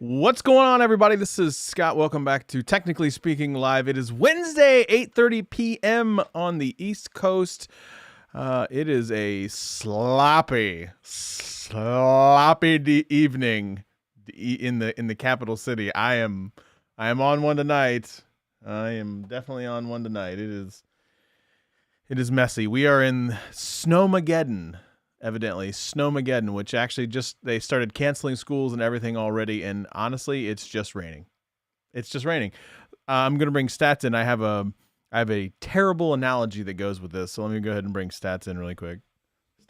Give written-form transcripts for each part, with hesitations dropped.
What's going on, everybody? This is Scott. Welcome back to Technically Speaking Live. It is Wednesday, 8:30 p.m. on the East Coast. It is a sloppy evening in the capital city. I am on one tonight. I am definitely on one tonight. It is messy. We are in Snowmageddon. Evidently, Snowmageddon, which actually they started canceling schools and everything already, and honestly, it's just raining. It's just raining. I'm gonna bring stats in. I have a terrible analogy that goes with this, so let me go ahead and bring stats in really quick.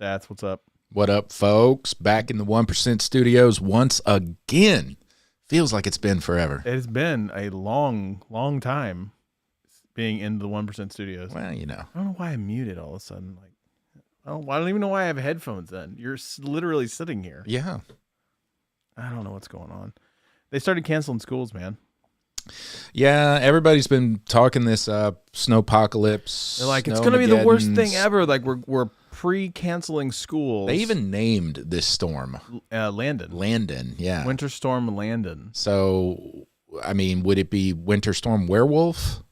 Stats, what's up? What up, folks? Back in the 1% studios once again. Feels like it's been forever. It's been a long time being in the 1% studios. Well, you know. I don't know why I'm muted all of a sudden. I don't even know why I have headphones then. You're literally sitting here. Yeah. I don't know what's going on. They started canceling schools, man. Yeah, everybody's been talking this snowpocalypse. They're like, it's going to be the worst thing ever. Like, we're pre-canceling schools. They even named this storm. Landon. Landon, yeah. Winter Storm Landon. So, I mean, would it be Winter Storm Werewolf?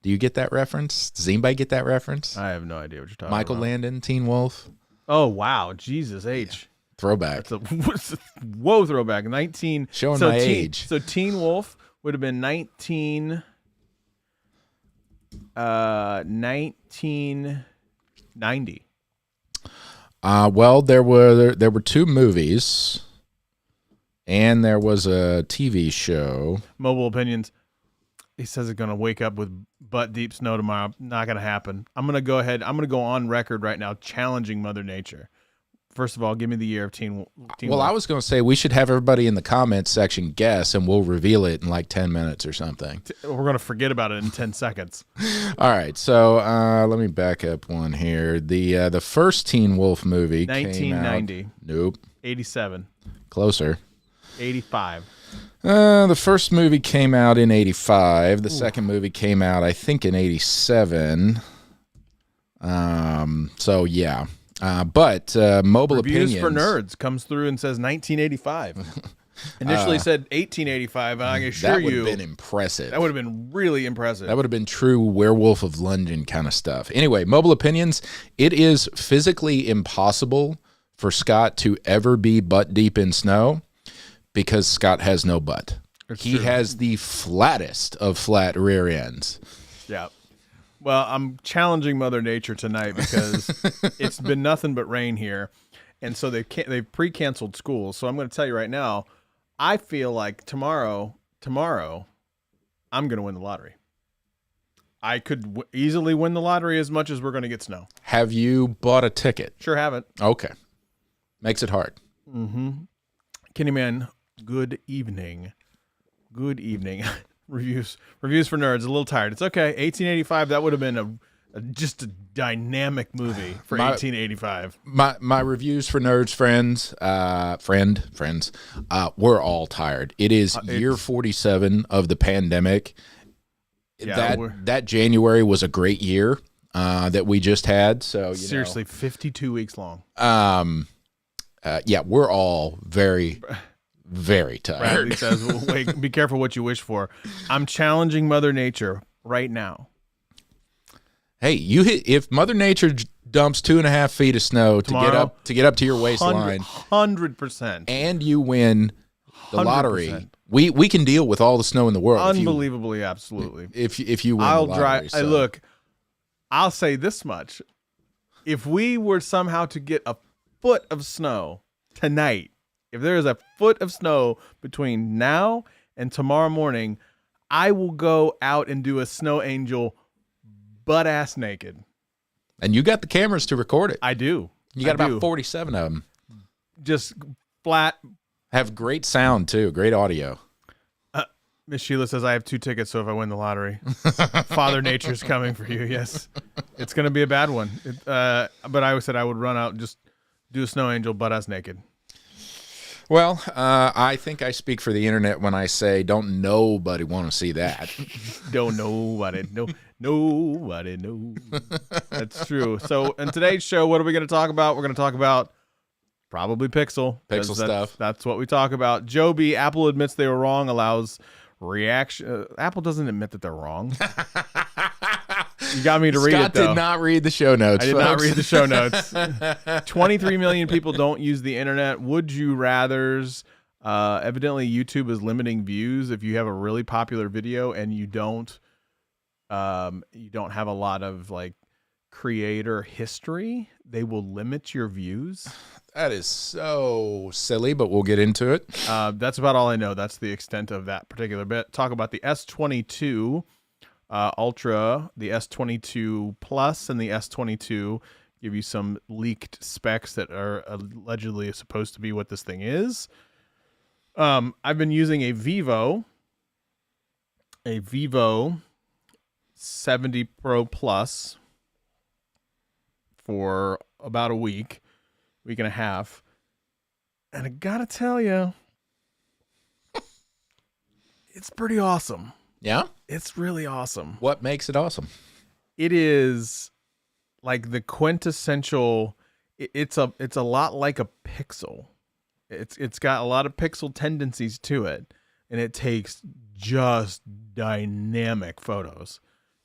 Do you get that reference? Does anybody get that reference? I have no idea what you're talking Michael about. Landon, Teen Wolf. Oh, wow. Jesus H. Yeah. Throwback. Whoa, throwback. 19. Showing my age. So Teen Wolf would have been 1990. Well, there were two movies, and there was a TV show. Mobile Opinions. He says it's going to wake up with butt deep snow tomorrow. Not going to happen. I'm going to go ahead. I'm going to go on record right now challenging Mother Nature. First of all, give me the year of Teen Well, Wolf. I was going to say we should have everybody in the comments section guess, and we'll reveal it in like 10 minutes or something. We're going to forget about it in 10 seconds. All right, so let me back up one here. The first Teen Wolf movie 1990. came out. Nope. 87. Closer. 85. The first movie came out in 85. The second movie came out, I think, in 87. So, yeah. But Mobile Reviews Opinions. for Nerds comes through and says 1985. Initially said 1885, and I can assure that would you. have been impressive. That would have been really impressive. That would have been true Werewolf of London kind of stuff. Anyway, Mobile Opinions. It is physically impossible for Scott to ever be butt deep in snow because Scott has no butt. He has the flattest of flat rear ends. Yeah. Well, I'm challenging Mother Nature tonight because it's been nothing but rain here, and so they've pre-canceled schools. So I'm going to tell you right now, I feel like tomorrow, I'm going to win the lottery. I could easily win the lottery as much as we're going to get snow. Have you bought a ticket? Sure haven't. Okay. Makes it hard. Mm-hmm. Kenny Man, good evening. Good evening. Reviews for Nerds. A little tired. It's okay. 1885. That would have been just a dynamic movie for 1885. My reviews for Nerds friends, we're all tired. It is year 47 of the pandemic. Yeah, that January was a great year that we just had. So seriously, 52 weeks long. Yeah, we're all very, very tired. Bradley says, "Wait, be careful what you wish for." I'm challenging Mother Nature right now. Hey, if Mother Nature dumps 2.5 feet of snow Tomorrow, to get up to your waistline, 100%, and you win the 100%. lottery, we can deal with all the snow in the world. Unbelievably, absolutely. If you win, I'll the lottery, drive. Look, I'll say this much: if we were somehow to get a foot of snow tonight, if there is a foot of snow between now and tomorrow morning, I will go out and do a snow angel butt ass naked. And you got the cameras to record it. I do. You got about 47 of them. Just flat. Have great sound too, great audio. Miss Sheila says I have 2 tickets, so if I win the lottery, Father Nature's coming for you. Yes, it's going to be a bad one. But I said I would run out and just do a snow angel butt ass naked. Well, I think I speak for the internet when I say don't nobody want to see that. Don't nobody know. Nobody knows. That's true. So in today's show, what are we going to talk about? We're going to talk about Probably Pixel. Pixel stuff. That's what we talk about. Joby, Apple admits they were wrong, allows reaction. Apple doesn't admit that they're wrong. You got me to read it, though. Scott did not read the show notes, I did folks. not read the show notes. 23 million people don't use the internet. Would you rathers? Evidently, YouTube is limiting views if you have a really popular video and you don't have a lot of like creator history. They will limit your views. That is so silly, but we'll get into it. That's about all I know. That's the extent of that particular bit. Talk about the S22 Ultra, the S22 Plus, and the S22. Give you some leaked specs that are allegedly supposed to be what this thing is. I've been using a Vivo X70 Pro Plus for about a week and a half. And I gotta tell you, it's pretty awesome. Yeah? It's really awesome. What makes it awesome? It is like the quintessential, it's a lot like a Pixel. It's got a lot of Pixel tendencies to it, and it takes just dynamic photos,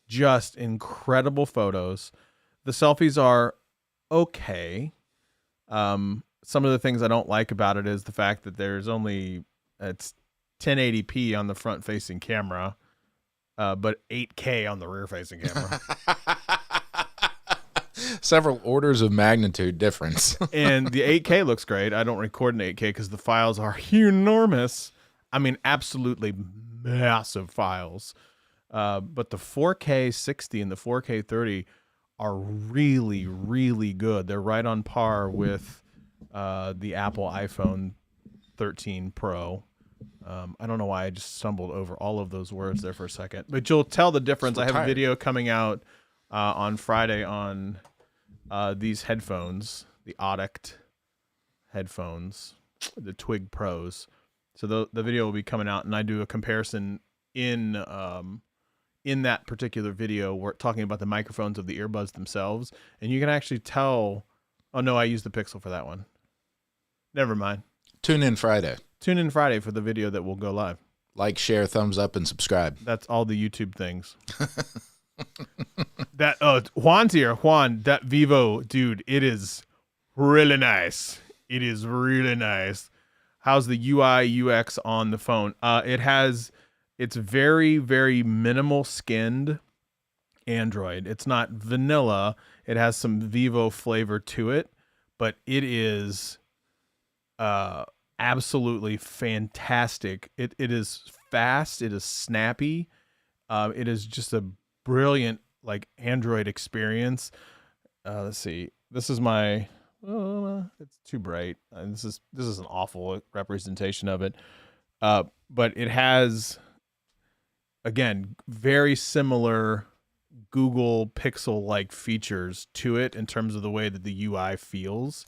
just incredible photos. The selfies are okay. Some of the things I don't like about it is the fact that it's 1080p on the front-facing camera, but 8K on the rear-facing camera. Several orders of magnitude difference. And the 8K looks great. I don't record in 8K because the files are enormous. I mean, absolutely massive files. But the 4K 60 and the 4K 30 are really, really good. They're right on par with the Apple iPhone 13 Pro. I don't know why I just stumbled over all of those words there for a second. But you'll tell the difference. I have a video coming out on Friday on these headphones, the Audict headphones, the Twig Pros. So the video will be coming out, and I do a comparison in that particular video. We're talking about the microphones of the earbuds themselves, and you can actually tell. Oh no, I used the Pixel for that one. Never mind. Tune in Friday. Tune in Friday for the video that will go live. Like, share, thumbs up, and subscribe. That's all the YouTube things. That Juan's here. Juan, that Vivo, dude, it is really nice. It is really nice. How's the UI UX on the phone? It's very, very minimal skinned Android. It's not vanilla. It has some Vivo flavor to it, but it is absolutely fantastic. It is fast. It is snappy. It is just a brilliant like Android experience. Let's see. This is my. It's too bright. This is an awful representation of it. But it has, again, very similar Google Pixel-like features to it in terms of the way that the UI feels.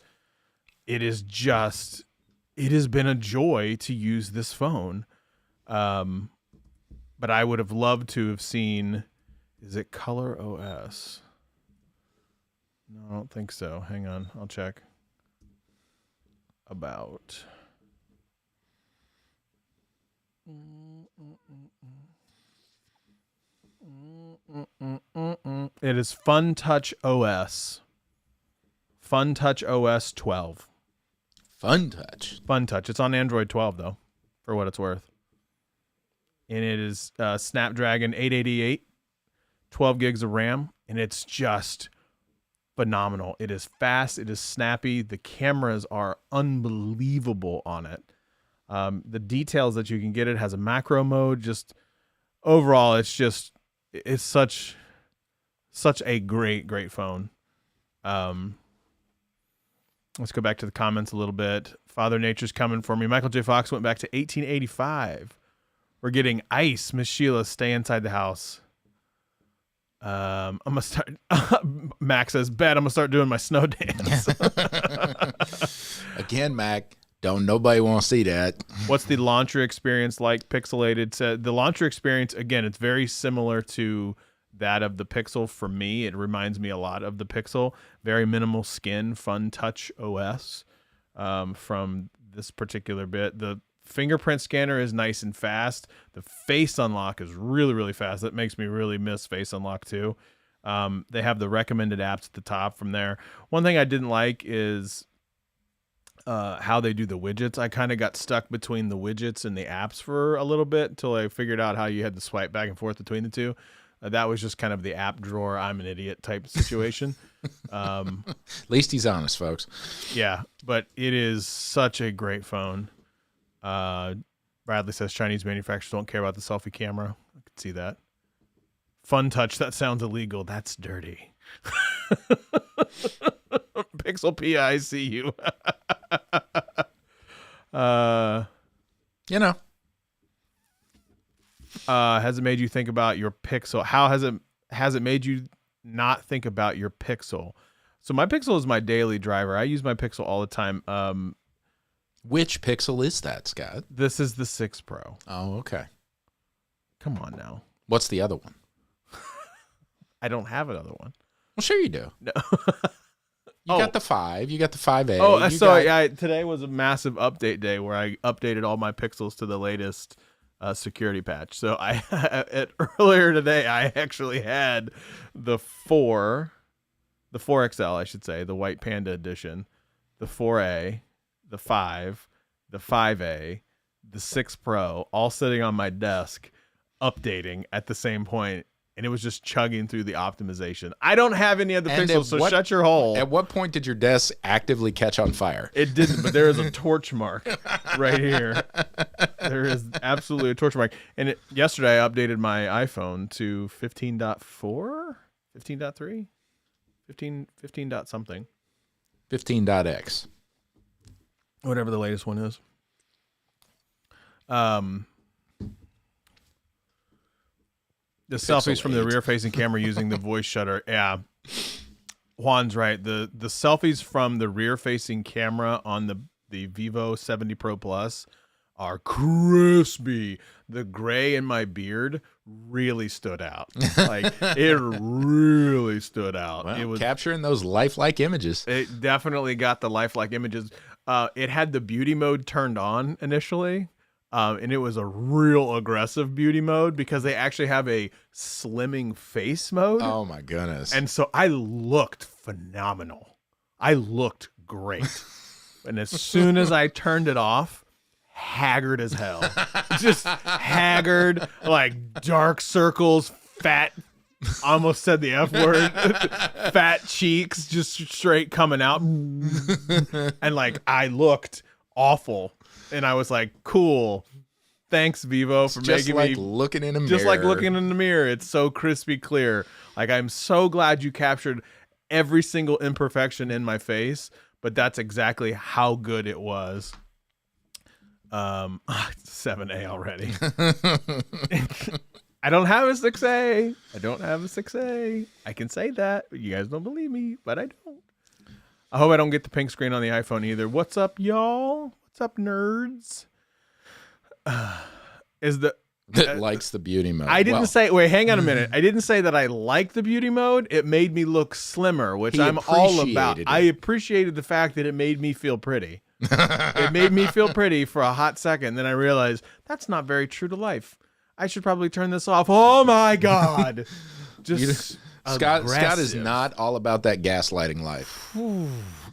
It has been a joy to use this phone. But I would have loved to have seen, is it Color OS? No, I don't think so. Hang on, I'll check. About. It is Fun Touch OS. Fun Touch OS 12. Fun Touch. Fun Touch. It's on Android 12 though, for what it's worth. And it is Snapdragon 888, 12 gigs of RAM, and it's just phenomenal. It is fast. It is snappy. The cameras are unbelievable on it. The details that you can get, it has a macro mode. Just overall, it's such a great phone. Let's go back to the comments a little bit. Father Nature's coming for me. Michael J. Fox went back to 1885. We're getting ice. Miss Sheila, stay inside the house. I'm gonna start. Mac says, "Bet I'm gonna start doing my snow dance." Again, Mac, don't nobody want to see that. What's the launcher experience like? Pixelated said the launcher experience, again, it's very similar to that of the Pixel. For me, it reminds me a lot of the Pixel. Very minimal skin, Fun Touch OS. from this particular bit. The fingerprint scanner is nice and fast. The face unlock is really, really fast. That makes me really miss face unlock too. They have the recommended apps at the top from there. One thing I didn't like is how they do the widgets. I kind of got stuck between the widgets and the apps for a little bit until I figured out how you had to swipe back and forth between the two. That was just kind of the app drawer, I'm an idiot type situation. At least he's honest, folks. Yeah, but it is such a great phone. Bradley says Chinese manufacturers don't care about the selfie camera. I could see that. Fun touch, that sounds illegal. That's dirty. Pixel P, I see you. You know. Has it made you think about your Pixel? How has it made you not think about your Pixel? So my Pixel is my daily driver. I use my Pixel all the time. Which Pixel is that, Scott? This is the 6 Pro. Oh, okay. Come on now. What's the other one? I don't have another one. Well, sure you do. No. You got the 5. You got the 5A. Oh, sorry. Today was a massive update day where I updated all my Pixels to the latest security patch. So earlier today, I actually had the 4XL, I should say, the White Panda edition, the 4A, the 5, the 5A, the 6 Pro, all sitting on my desk, updating at the same point. And it was just chugging through the optimization. I don't have any other Pixels, so shut your hole. At what point did your desk actively catch on fire? It didn't, but there is a torch mark right here. There is absolutely a torch mark. And yesterday I updated my iPhone to 15.4, 15.3, 15 dot something. 15.x. Whatever the latest one is. The selfies from the rear-facing camera using the voice shutter. Yeah, Juan's right. The selfies from the rear-facing camera on the Vivo 70 Pro Plus are crispy. The gray in my beard really stood out. Like, it really stood out. Well, it was capturing those lifelike images. It definitely got the lifelike images. It had the beauty mode turned on initially. And it was a real aggressive beauty mode because they actually have a slimming face mode. Oh my goodness. And so I looked phenomenal. I looked great. And as soon as I turned it off, haggard as hell. Just haggard, like dark circles, fat, almost said the F word, fat cheeks just straight coming out. And like I looked awful. And I was like, cool. Thanks, Vivo, for making me looking in a mirror. Just like looking in the mirror. It's so crispy clear. Like, I'm so glad you captured every single imperfection in my face, but that's exactly how good it was. 7A already. I don't have a 6A. I don't have a 6A. I can say that, but you guys don't believe me, but I don't. I hope I don't get the pink screen on the iPhone either. What's up, y'all? What's up, nerds? That likes the beauty mode. I didn't say. Wait, hang on a minute. I didn't say that I like the beauty mode. It made me look slimmer, which I'm all about. I appreciated the fact that it made me feel pretty. It made me feel pretty for a hot second. Then I realized that's not very true to life. I should probably turn this off. Oh my god! Scott is not all about that gaslighting life.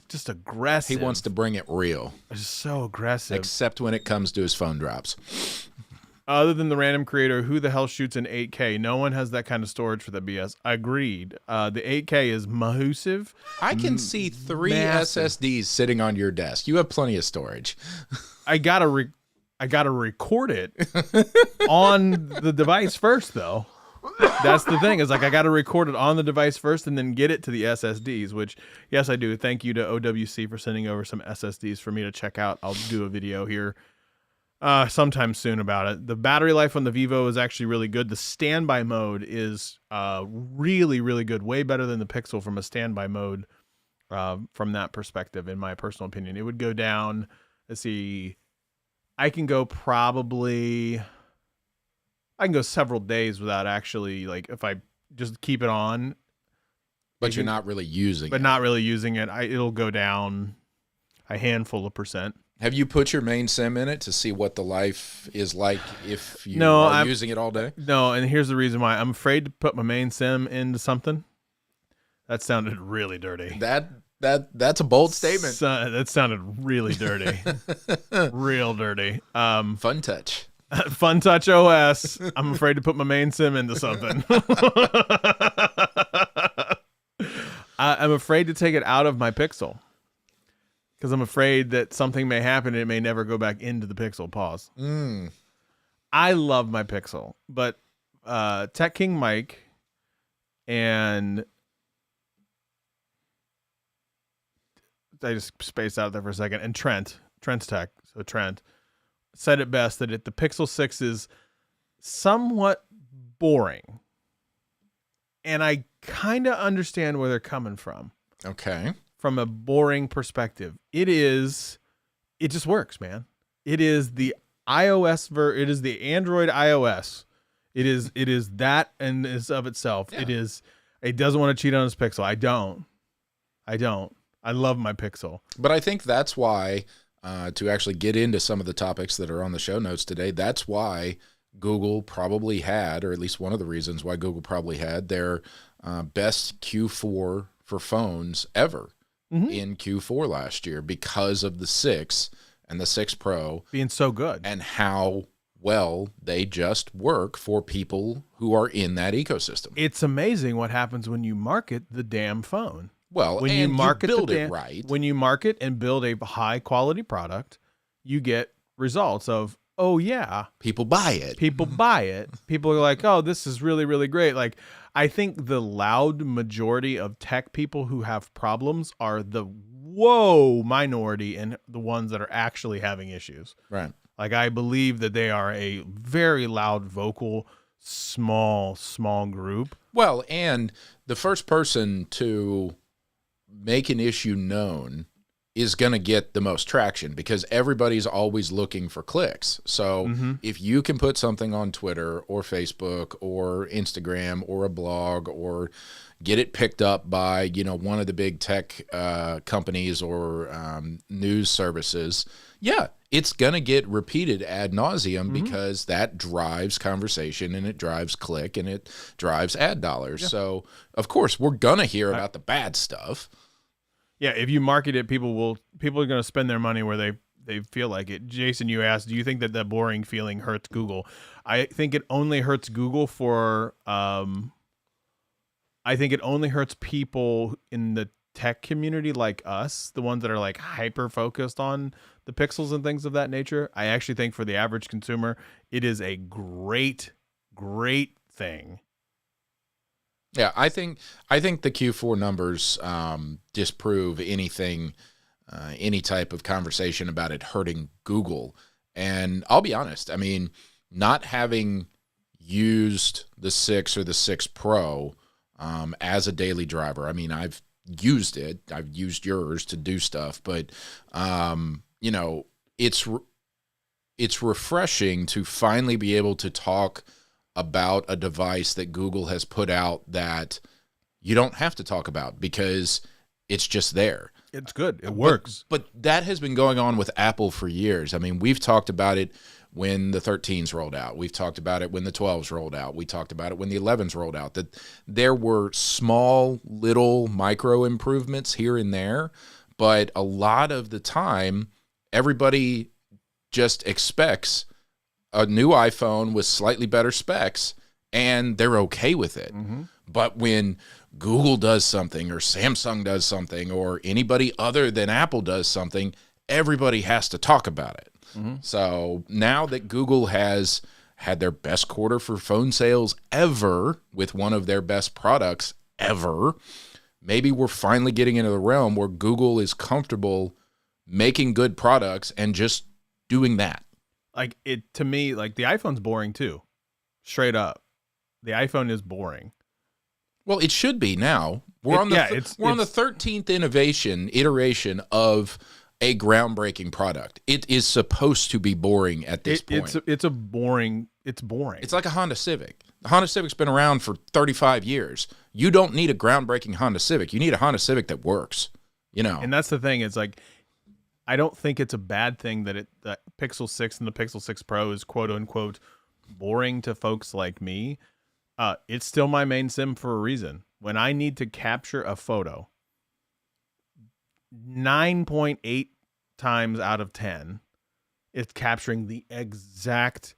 Just aggressive. He wants to bring it real. Just so aggressive. Except when it comes to his phone drops. Other than the random creator, who the hell shoots in 8K? No one has that kind of storage for the BS. Agreed. The 8K is massive. I can see 3 SSDs sitting on your desk. You have plenty of storage. I gotta record it on the device first, though. That's the thing, is like I got to record it on the device first and then get it to the SSDs, which, yes, I do. Thank you to OWC for sending over some SSDs for me to check out. I'll do a video here sometime soon about it. The battery life on the Vivo is actually really good. The standby mode is really, really good. Way better than the Pixel from a standby mode from that perspective, in my personal opinion. It would go down, let's see, I can go several days without actually, like, if I just keep it on. But you're not really using it. But not really using it. It'll go down. a handful of percent. Have you put your main SIM in it to see what the life is like if you No, are using it all day? No, and here's the reason why. I'm afraid to put my main SIM into something. That sounded really dirty. That's a bold statement. That sounded really dirty. Real dirty. Fun touch. Fun Touch OS. I'm afraid to put my main SIM into something. I'm afraid to take it out of my Pixel because I'm afraid that something may happen and it may never go back into the Pixel. Pause. I love my Pixel, but Tech King Mike and I just spaced out there for a second, and Trent's Tech, so Trent said it best that the Pixel 6 is somewhat boring. And I kind of understand where they're coming from. Okay. From a boring perspective. It just works, man. It is the it is the Android iOS. It is that and is of itself. Yeah. It doesn't want to cheat on its Pixel. I don't. I love my Pixel. But I think that's why, to actually get into some of the topics that are on the show notes today, that's why Google probably had, or at least one of the reasons why Google probably had their best Q4 for phones ever in Q4 last year because of the 6 and the 6 Pro being so good and how well they just work for people who are in that ecosystem. It's amazing what happens when you market the damn phone. Well, when and you market build it right. When you market and build a high quality product, you get results of, oh yeah, people buy it. People buy it. People are like, oh, this is really, really great. Like, I think the loud majority of tech people who have problems are the minority and the ones that are actually having issues. Right. Like, I believe that they are a very loud, vocal, small group. Well, and the first person to make an issue known is going to get the most traction because everybody's always looking for clicks. So if you can put something on Twitter or Facebook or Instagram or a blog or get it picked up by, one of the big tech companies or news services, yeah, it's going to get repeated ad nauseum because that drives conversation and it drives click and it drives ad dollars. Yeah. So, of course, we're going to hear about the bad stuff. Yeah, if you market it, people are going to spend their money where they feel like it. Jason, you asked, do you think that boring feeling hurts Google? I think it only hurts Google for I think it only hurts people in the tech community like us, the ones that are like hyper focused on the pixels and things of that nature. I actually think for the average consumer, it is a great thing. Yeah, I think the Q4 numbers disprove anything, any type of conversation about it hurting Google. And I'll be honest, I mean, not having used the 6 or the 6 Pro as a daily driver, I mean, I've used it. I've used yours to do stuff, but it's refreshing to finally be able to talk about a device that Google has put out that you don't have to talk about because it's just there. It's good. It works. But that has been going on with Apple for years. I mean, we've talked about it when the 13s rolled out. We've talked about it when the 12s rolled out. We talked about it when the 11s rolled out, that there were small little micro improvements here and there, but a lot of the time, everybody just expects a new iPhone with slightly better specs, and they're okay with it. But when Google does something or Samsung does something or anybody other than Apple does something, everybody has to talk about it. So now that Google has had their best quarter for phone sales ever with one of their best products ever, maybe we're finally getting into the realm where Google is comfortable making good products and just doing that. Like, it, to me, like, the iPhone's boring too. Straight up. The iPhone is boring. Well, it should be now. We're on the 13th iteration of a groundbreaking product. It is supposed to be boring at this point. It's boring. It's like a Honda Civic. The Honda Civic's been around for 35 years. You don't need a groundbreaking Honda Civic. You need a Honda Civic that works, And that's the thing. It's like, I don't think it's a bad thing that the Pixel 6 and the Pixel 6 Pro is quote unquote boring to folks like me. It's still my main sim for a reason. When I need to capture a photo, 9.8 times out of 10, it's capturing the exact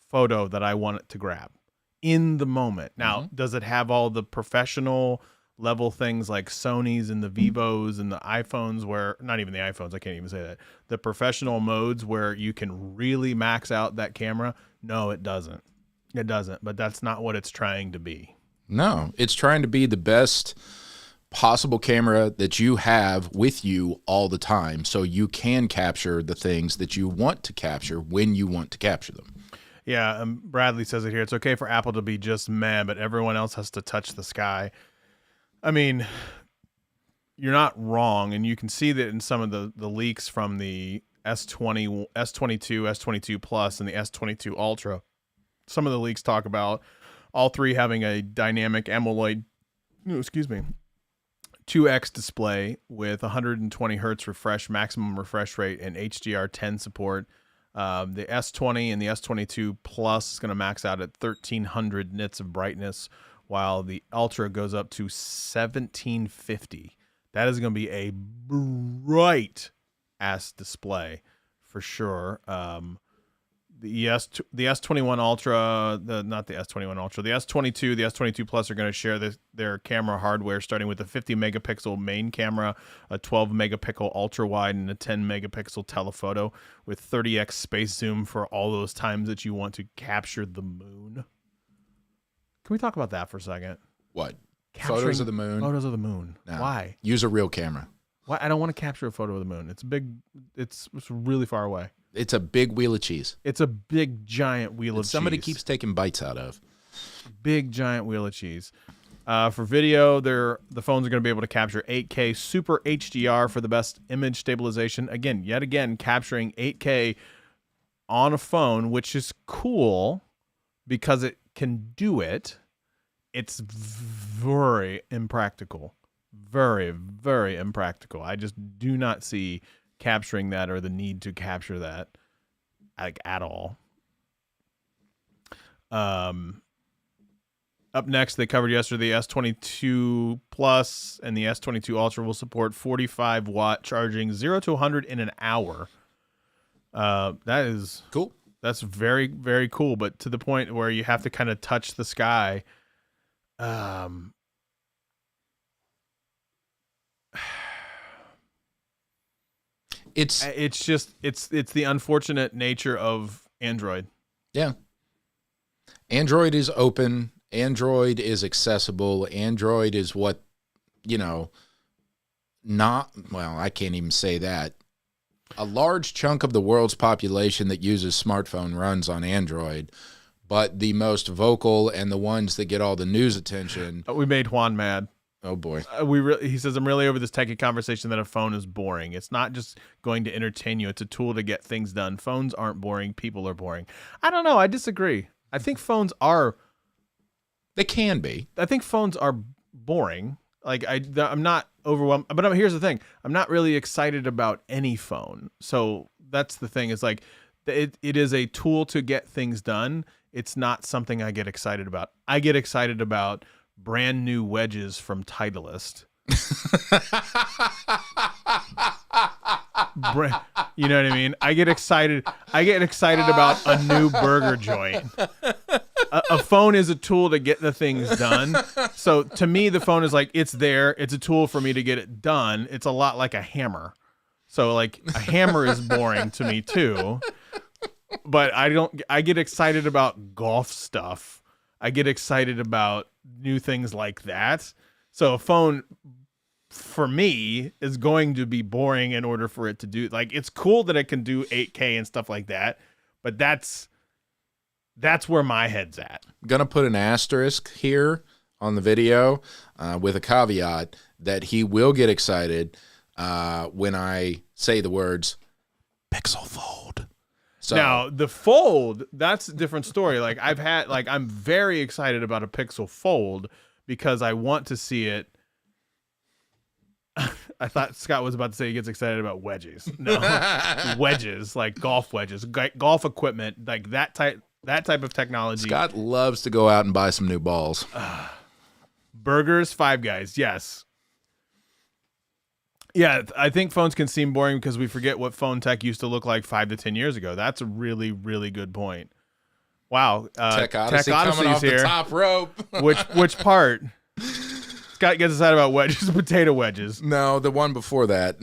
photo that I want it to grab in the moment. Now, does it have all the professional level things like Sony's and the Vivos and the iPhones where, not even the iPhones, I can't even say that, the professional modes where you can really max out that camera? No, it doesn't. It doesn't, but that's not what it's trying to be. No, it's trying to be the best possible camera that you have with you all the time, so you can capture the things that you want to capture when you want to capture them. Yeah, Bradley says it here. It's okay for Apple to be just meh, but everyone else has to touch the sky. I mean, you're not wrong, and you can see that in some of the leaks from the S20, S22, S22 Plus, and the S22 Ultra. Some of the leaks talk about all three having a dynamic AMOLED, 2x display with 120 hertz maximum refresh rate, and HDR10 support. The S20 and the S22 Plus is going to max out at 1300 nits of brightness, while the Ultra goes up to 1750. That is going to be a bright ass display for sure. The S21 Ultra, not the S21 Ultra, the S22, the S22 Plus are going to share their camera hardware, starting with a 50 megapixel main camera, a 12 megapixel ultra wide, and a 10 megapixel telephoto with 30x space zoom for all those times that you want to capture the moon. Can we talk about that for a second? What? Capturing photos of the moon? Photos of the moon. No. Why? Use a real camera. Why? I don't want to capture a photo of the moon. It's big. It's really far away. It's a big wheel of cheese. It's a big, giant wheel of cheese. Somebody keeps taking bites out of. Big, giant wheel of cheese. For video, the phones are going to be able to capture 8K Super HDR for the best image stabilization. Yet again, capturing 8K on a phone, which is cool because it can do it. It's very impractical. Very, very impractical. I just do not see capturing that or the need to capture that at all. Up next, they covered yesterday the S22 Plus and the S22 Ultra will support 45 watt charging 0 to 100 in an hour. That is cool. That's very, very cool, but to the point where you have to kind of touch the sky. It's the unfortunate nature of Android. Yeah. Android is open. Android is accessible. Android is what, I can't even say that. A large chunk of the world's population that uses smartphone runs on Android, but the most vocal and the ones that get all the news attention. We made Juan mad. Oh boy. He says, I'm really over this techie conversation that a phone is boring. It's not just going to entertain you. It's a tool to get things done. Phones aren't boring. People are boring. I don't know. I disagree. I think phones are. They can be. I think phones are boring. Like I'm not overwhelmed, but here's the thing. I'm not really excited about any phone. So that's the thing. Is like it is a tool to get things done. It's not something I get excited about. I get excited about brand new wedges from Titleist. You know what I mean? I get excited about a new burger joint. A phone is a tool to get the things done. So to me, the phone is like, it's there. It's a tool for me to get it done. It's a lot like a hammer. So like a hammer is boring to me too. But I get excited about golf stuff. I get excited about new things like that. So a phone for me is going to be boring in order for it to do, like, it's cool that it can do 8K and stuff like that, but that's where my head's at. I'm going to put an asterisk here on the video with a caveat that he will get excited when I say the words Pixel Fold. So, now the Fold, that's a different story. Like I'm very excited about a Pixel Fold because I want to see it I thought Scott was about to say he gets excited about wedges. No, wedges, like golf wedges, golf equipment, like that type of technology. Scott loves to go out and buy some new balls. Burgers, Five Guys, yes. Yeah, I think phones can seem boring because we forget what phone tech used to look like 5 to 10 years ago. That's a really, really good point. Wow, Tech Odyssey coming off here. The top rope. Which part? Scott gets excited about wedges, potato wedges. No, the one before that.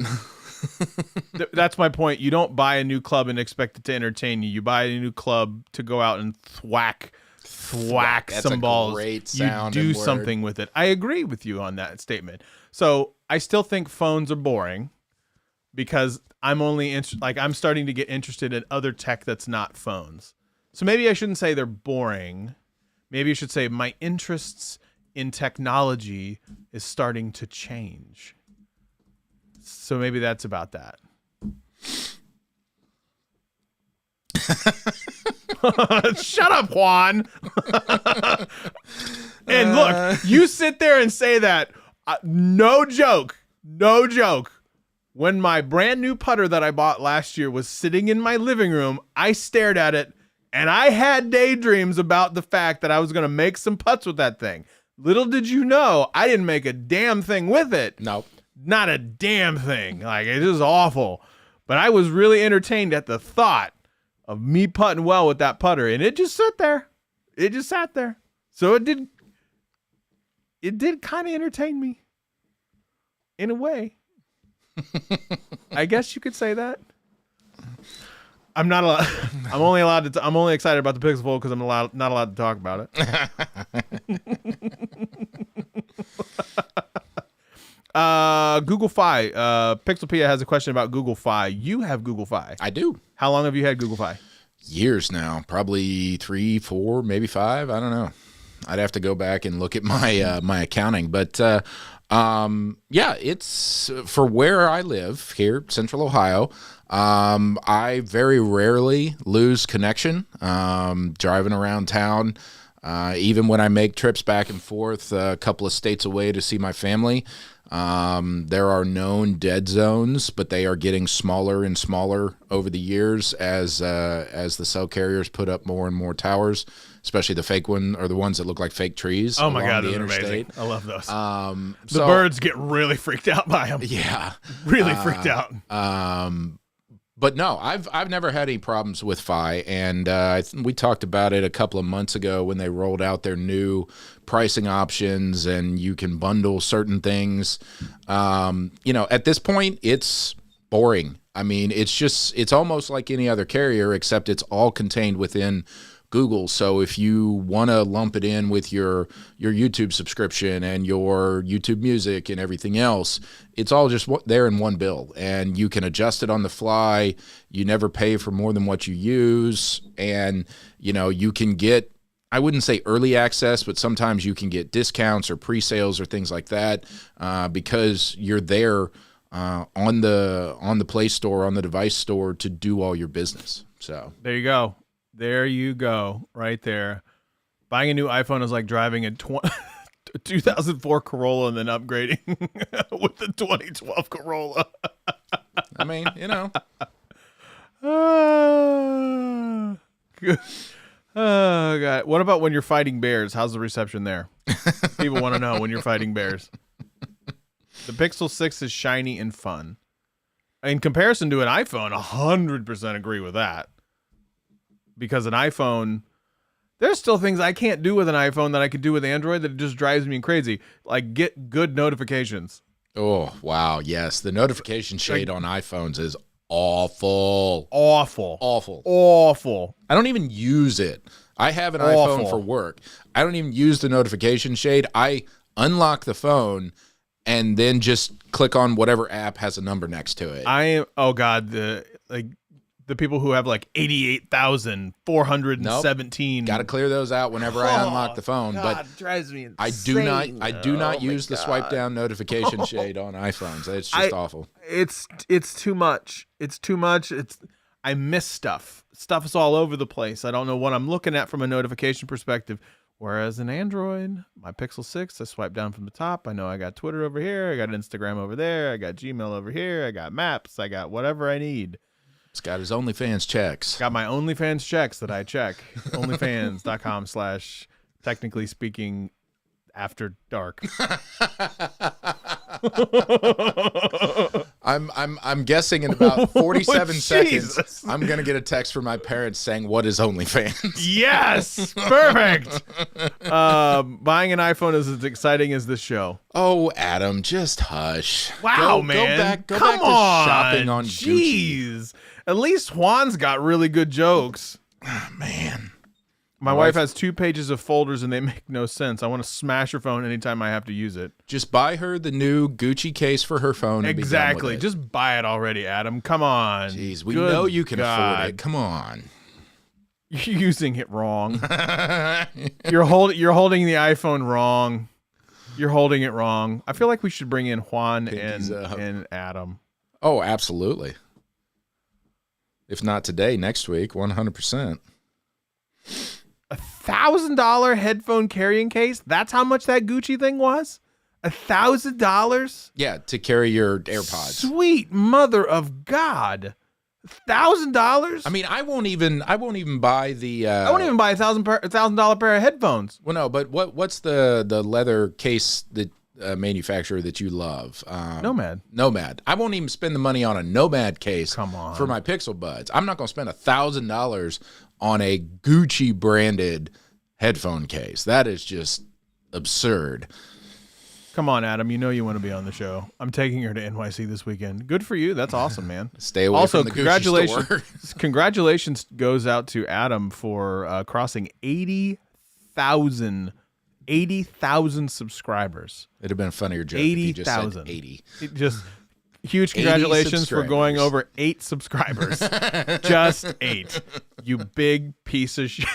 That's my point. You don't buy a new club and expect it to entertain you. You buy a new club to go out and thwack That's some a balls. great You sound do and word. something with it. I agree with you on that statement. So I still think phones are boring because I'm I'm starting to get interested in other tech that's not phones. So maybe I shouldn't say they're boring. Maybe you should say my interests in technology is starting to change. So maybe that's about that. Shut up, Juan. And look, you sit there and say that. No joke. When my brand new putter that I bought last year was sitting in my living room, I stared at it and I had daydreams about the fact that I was going to make some putts with that thing. Little did you know, I didn't make a damn thing with it. Nope. Not a damn thing. Like, it is awful. But I was really entertained at the thought of me putting well with that putter. And it just sat there. So it did kind of entertain me. In a way. I guess you could say that. I'm not allowed. I'm only excited about the Pixel Fold because I'm not allowed to talk about it. Google Fi. Pixelpia has a question about Google Fi. You have Google Fi. I do. How long have you had Google Fi? Years now, probably 3, 4, maybe 5. I don't know. I'd have to go back and look at my my accounting, but yeah, it's for where I live here, Central Ohio. I very rarely lose connection driving around town. Even when I make trips back and forth a couple of states away to see my family, there are known dead zones, but they are getting smaller and smaller over the years as the cell carriers put up more and more towers, especially the fake one or the ones that look like fake trees. Oh my God, the those are interstate. amazing. I love those. The birds get really freaked out by them. Yeah, really freaked out. But no, I've never had any problems with Fi, and we talked about it a couple of months ago when they rolled out their new pricing options, and you can bundle certain things. At this point, it's boring. I mean, it's almost like any other carrier, except it's all contained within Google. So if you want to lump it in with your YouTube subscription and your YouTube music and everything else, it's all just there in one bill, and you can adjust it on the fly. You never pay for more than what you use, and you can get, I wouldn't say early access, but sometimes you can get discounts or pre-sales or things like that because you're there on the Play Store, on the device store to do all your business. So there you go. There you go, right there. Buying a new iPhone is like driving a 2004 Corolla and then upgrading with the 2012 Corolla. I mean, Oh, God. What about when you're fighting bears? How's the reception there? People want to know when you're fighting bears. The Pixel 6 is shiny and fun. In comparison to an iPhone, 100% agree with that. Because an iPhone, there's still things I can't do with an iPhone that I could do with Android that just drives me crazy. Like get good notifications. Oh, wow. Yes. The notification shade on iPhones is awful. Awful. I don't even use it. I have an iPhone for work. I don't even use the notification shade. I unlock the phone and then just click on whatever app has a number next to it. The people who have like 88,417. Got to clear those out whenever I unlock the phone. God, but it drives me insane. I do not use the swipe down notification shade on iPhones. It's just awful. It's too much. I miss stuff. Stuff is all over the place. I don't know what I'm looking at from a notification perspective. Whereas in Android, my Pixel 6, I swipe down from the top. I know I got Twitter over here. I got Instagram over there. I got Gmail over here. I got Maps. I got whatever I need. He's got his OnlyFans checks. Got my OnlyFans checks that I check. OnlyFans.com/technically speaking after dark. I'm guessing in about 47 seconds, Jesus. I'm gonna get a text from my parents saying, "What is OnlyFans?" Yes, perfect. Buying an iPhone is as exciting as this show. Oh, Adam, just hush. Wow, man. Go Come back to on. shopping on Gucci. Jeez. At least Juan's got really good jokes. Oh, man. My wife has 2 pages of folders and they make no sense. I want to smash her phone anytime I have to use it. Just buy her the new Gucci case for her phone. And Exactly. Be done with it. Just buy it already, Adam. Come on. Jeez, we Good know you can God. afford it. Come on. You're using it wrong. You're holding the iPhone wrong. You're holding it wrong. I feel like we should bring in Juan and Adam. Oh, absolutely. If not today, next week, 100%. $1,000 headphone carrying case? That's how much that Gucci thing was? $1,000? Yeah, to carry your AirPods. Sweet mother of God. $1,000? I mean, I won't even buy the. I won't even buy a $1,000 pair of headphones. Well, no, but what's the leather case that manufacturer that you love? Nomad. Nomad. I won't even spend the money on a Nomad case. Come on. For my Pixel Buds. I'm not going to spend $1,000 on a Gucci branded headphone case. That is just absurd. Come on, Adam. You know you want to be on the show. I'm taking her to NYC this weekend. Good for you. That's awesome, man. Stay away from the Gucci store. Congratulations goes out to Adam for crossing 80,000 subscribers. It'd have been a funnier joke if you just said 80,000. 80. It just huge congratulations for going over 8 subscribers. Just 8. You big piece of shit.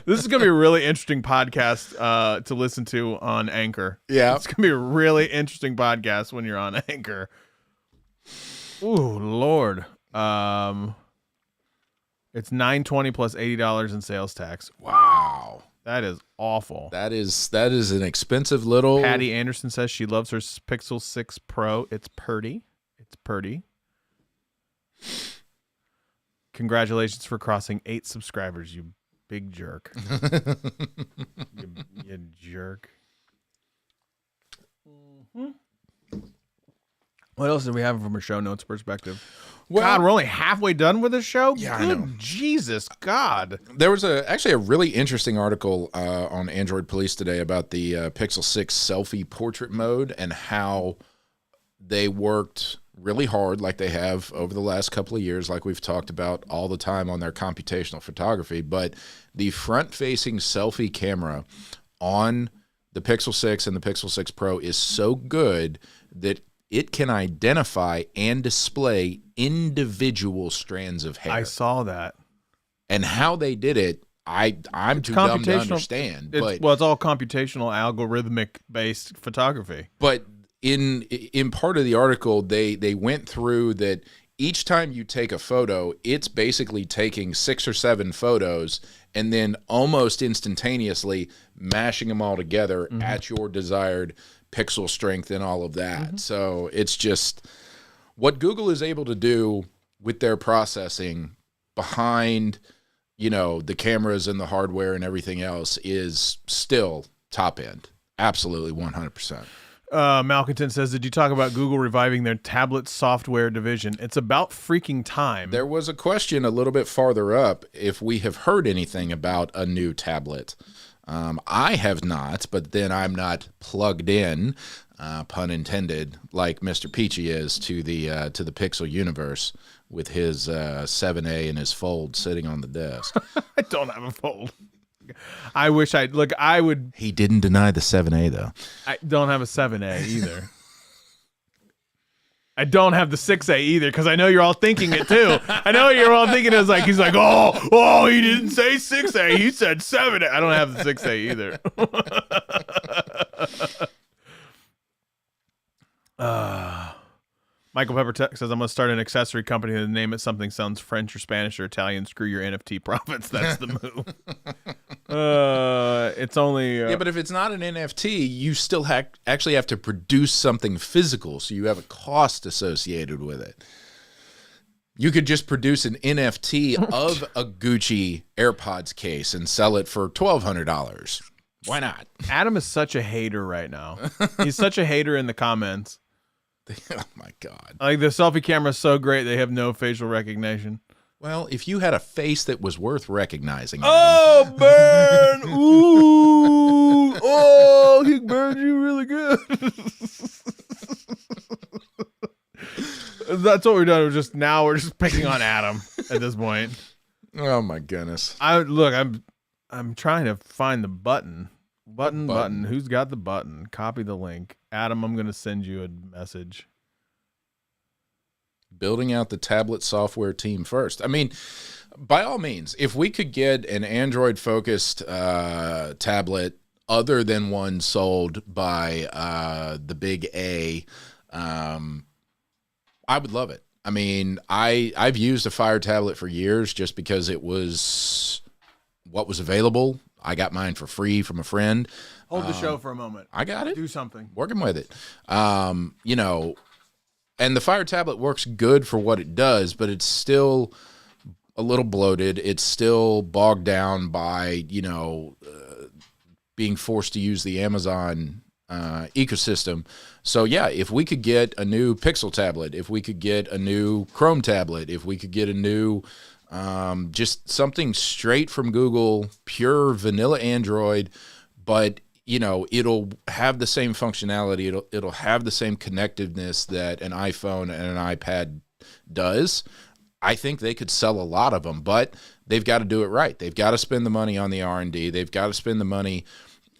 This is gonna be a really interesting podcast to listen to on Anchor. Yeah, it's gonna be a really interesting podcast when you're on Anchor. Ooh, Lord. It's $920 plus $80 in sales tax. Wow. That is awful. That is an expensive little. Patty Anderson says she loves her Pixel 6 Pro. It's purty. It's purty. Congratulations for crossing 8 subscribers, you big jerk. you jerk. Mm-hmm. What else do we have from a show notes perspective? Well, God, we're only halfway done with this show? Yeah, Good I know. Jesus, God. There was actually a really interesting article on Android Police today about the Pixel 6 selfie portrait mode and how they worked really hard like they have over the last couple of years, like we've talked about all the time on their computational photography. But the front-facing selfie camera on the Pixel 6 and the Pixel 6 Pro is so good that it can identify and display individual strands of hair. I saw that. And how they did it, I'm too dumb to understand. It's all computational, algorithmic-based photography. But in part of the article, they went through that each time you take a photo, it's basically taking 6 or 7 photos and then almost instantaneously mashing them all together at your desired pixel strength and all of that. So it's just what Google is able to do with their processing behind, the cameras and the hardware and everything else is still top end. Absolutely 100%. Malcontent says, did you talk about Google reviving their tablet software division? It's about freaking time. There was a question a little bit farther up if we have heard anything about a new tablet. I have not, but then I'm not plugged in, pun intended, like Mr. Peachy is to the Pixel universe with his 7A and his Fold sitting on the desk. I don't have a Fold. I wish I would. He didn't deny the 7A though. I don't have a 7A either. I don't have the 6A either because I know you're all thinking it too. I know you're all thinking it's like he's like, oh, he didn't say 6A, he said 7A. I don't have the 6A either. Michael Pepper says, I'm going to start an accessory company and name it something sounds French or Spanish or Italian. Screw your NFT profits. That's the move. It's only... yeah, but if it's not an NFT, you still actually have to produce something physical, so you have a cost associated with it. You could just produce an NFT of a Gucci AirPods case and sell it for $1,200. Why not? Adam is such a hater right now. He's such a hater in the comments. Oh, my God. Like, the selfie camera is so great, they have no facial recognition. Well, if you had a face that was worth recognizing. Oh, burn! Ooh! Oh, he burned you really good. That's what we're doing. We're just picking on Adam at this point. Oh, my goodness. I'm trying to find the button. Button. Who's got the button? Copy the link. Adam, I'm going to send you a message. Building out the tablet software team first. I mean, by all means, if we could get an Android-focused tablet other than one sold by the big A, I would love it. I mean, I've used a Fire tablet for years just because it was what was available. I got mine for free from a friend. Hold the show for a moment. I got it. Do something. Working with it. You know, and the Fire tablet works good for what it does, but it's still a little bloated. It's still bogged down by, being forced to use the Amazon ecosystem. So yeah, if we could get a new Pixel tablet, if we could get a new Chrome tablet, if we could get a new just something straight from Google, pure vanilla Android, but it'll have the same functionality. It'll have the same connectiveness that an iPhone and an iPad does. I think they could sell a lot of them, but they've got to do it right. They've got to spend the money on the R&D. They've got to spend the money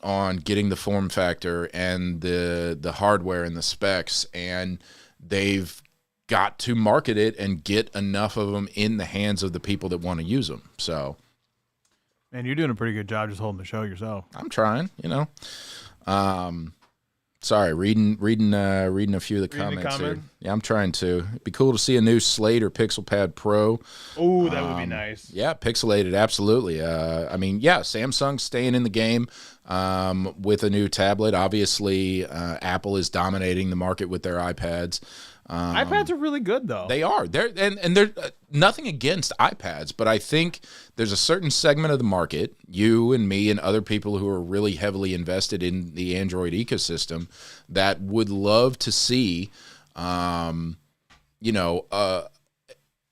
on getting the form factor and the hardware and the specs, and they've got to market it and get enough of them in the hands of the people that want to use them. So, man, you're doing a pretty good job just holding the show yourself. I'm trying, Sorry, reading a few of the comments here. Yeah, I'm trying to. It'd be cool to see a new Slate or Pixel Pad Pro. Oh, that would be nice. Yeah, pixelated, absolutely. Samsung's staying in the game with a new tablet. Obviously, Apple is dominating the market with their iPads. iPads are really good, though. They are. They're nothing against iPads, but I think there's a certain segment of the market, you and me and other people who are really heavily invested in the Android ecosystem, that would love to see, an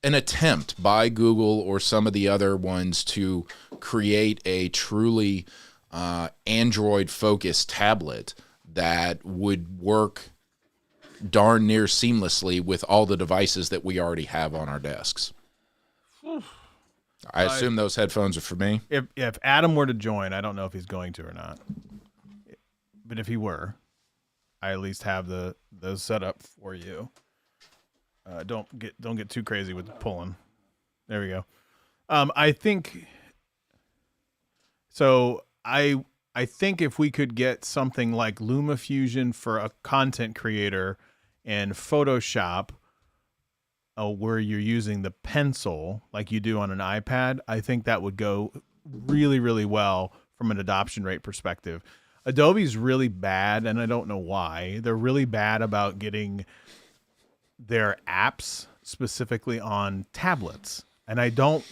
attempt by Google or some of the other ones to create a truly Android-focused tablet that would work darn near seamlessly with all the devices that we already have on our desks. I assume those headphones are for me. If Adam were to join, I don't know if he's going to or not, but if he were, I at least have those set up for you. Don't get too crazy with the pulling. There we go. I think so. I think if we could get something like LumaFusion for a content creator and Photoshop, where you're using the pencil like you do on an iPad, I think that would go really, really well from an adoption rate perspective. Adobe's really bad, and I don't know why. They're really bad about getting their apps specifically on tablets, and I don't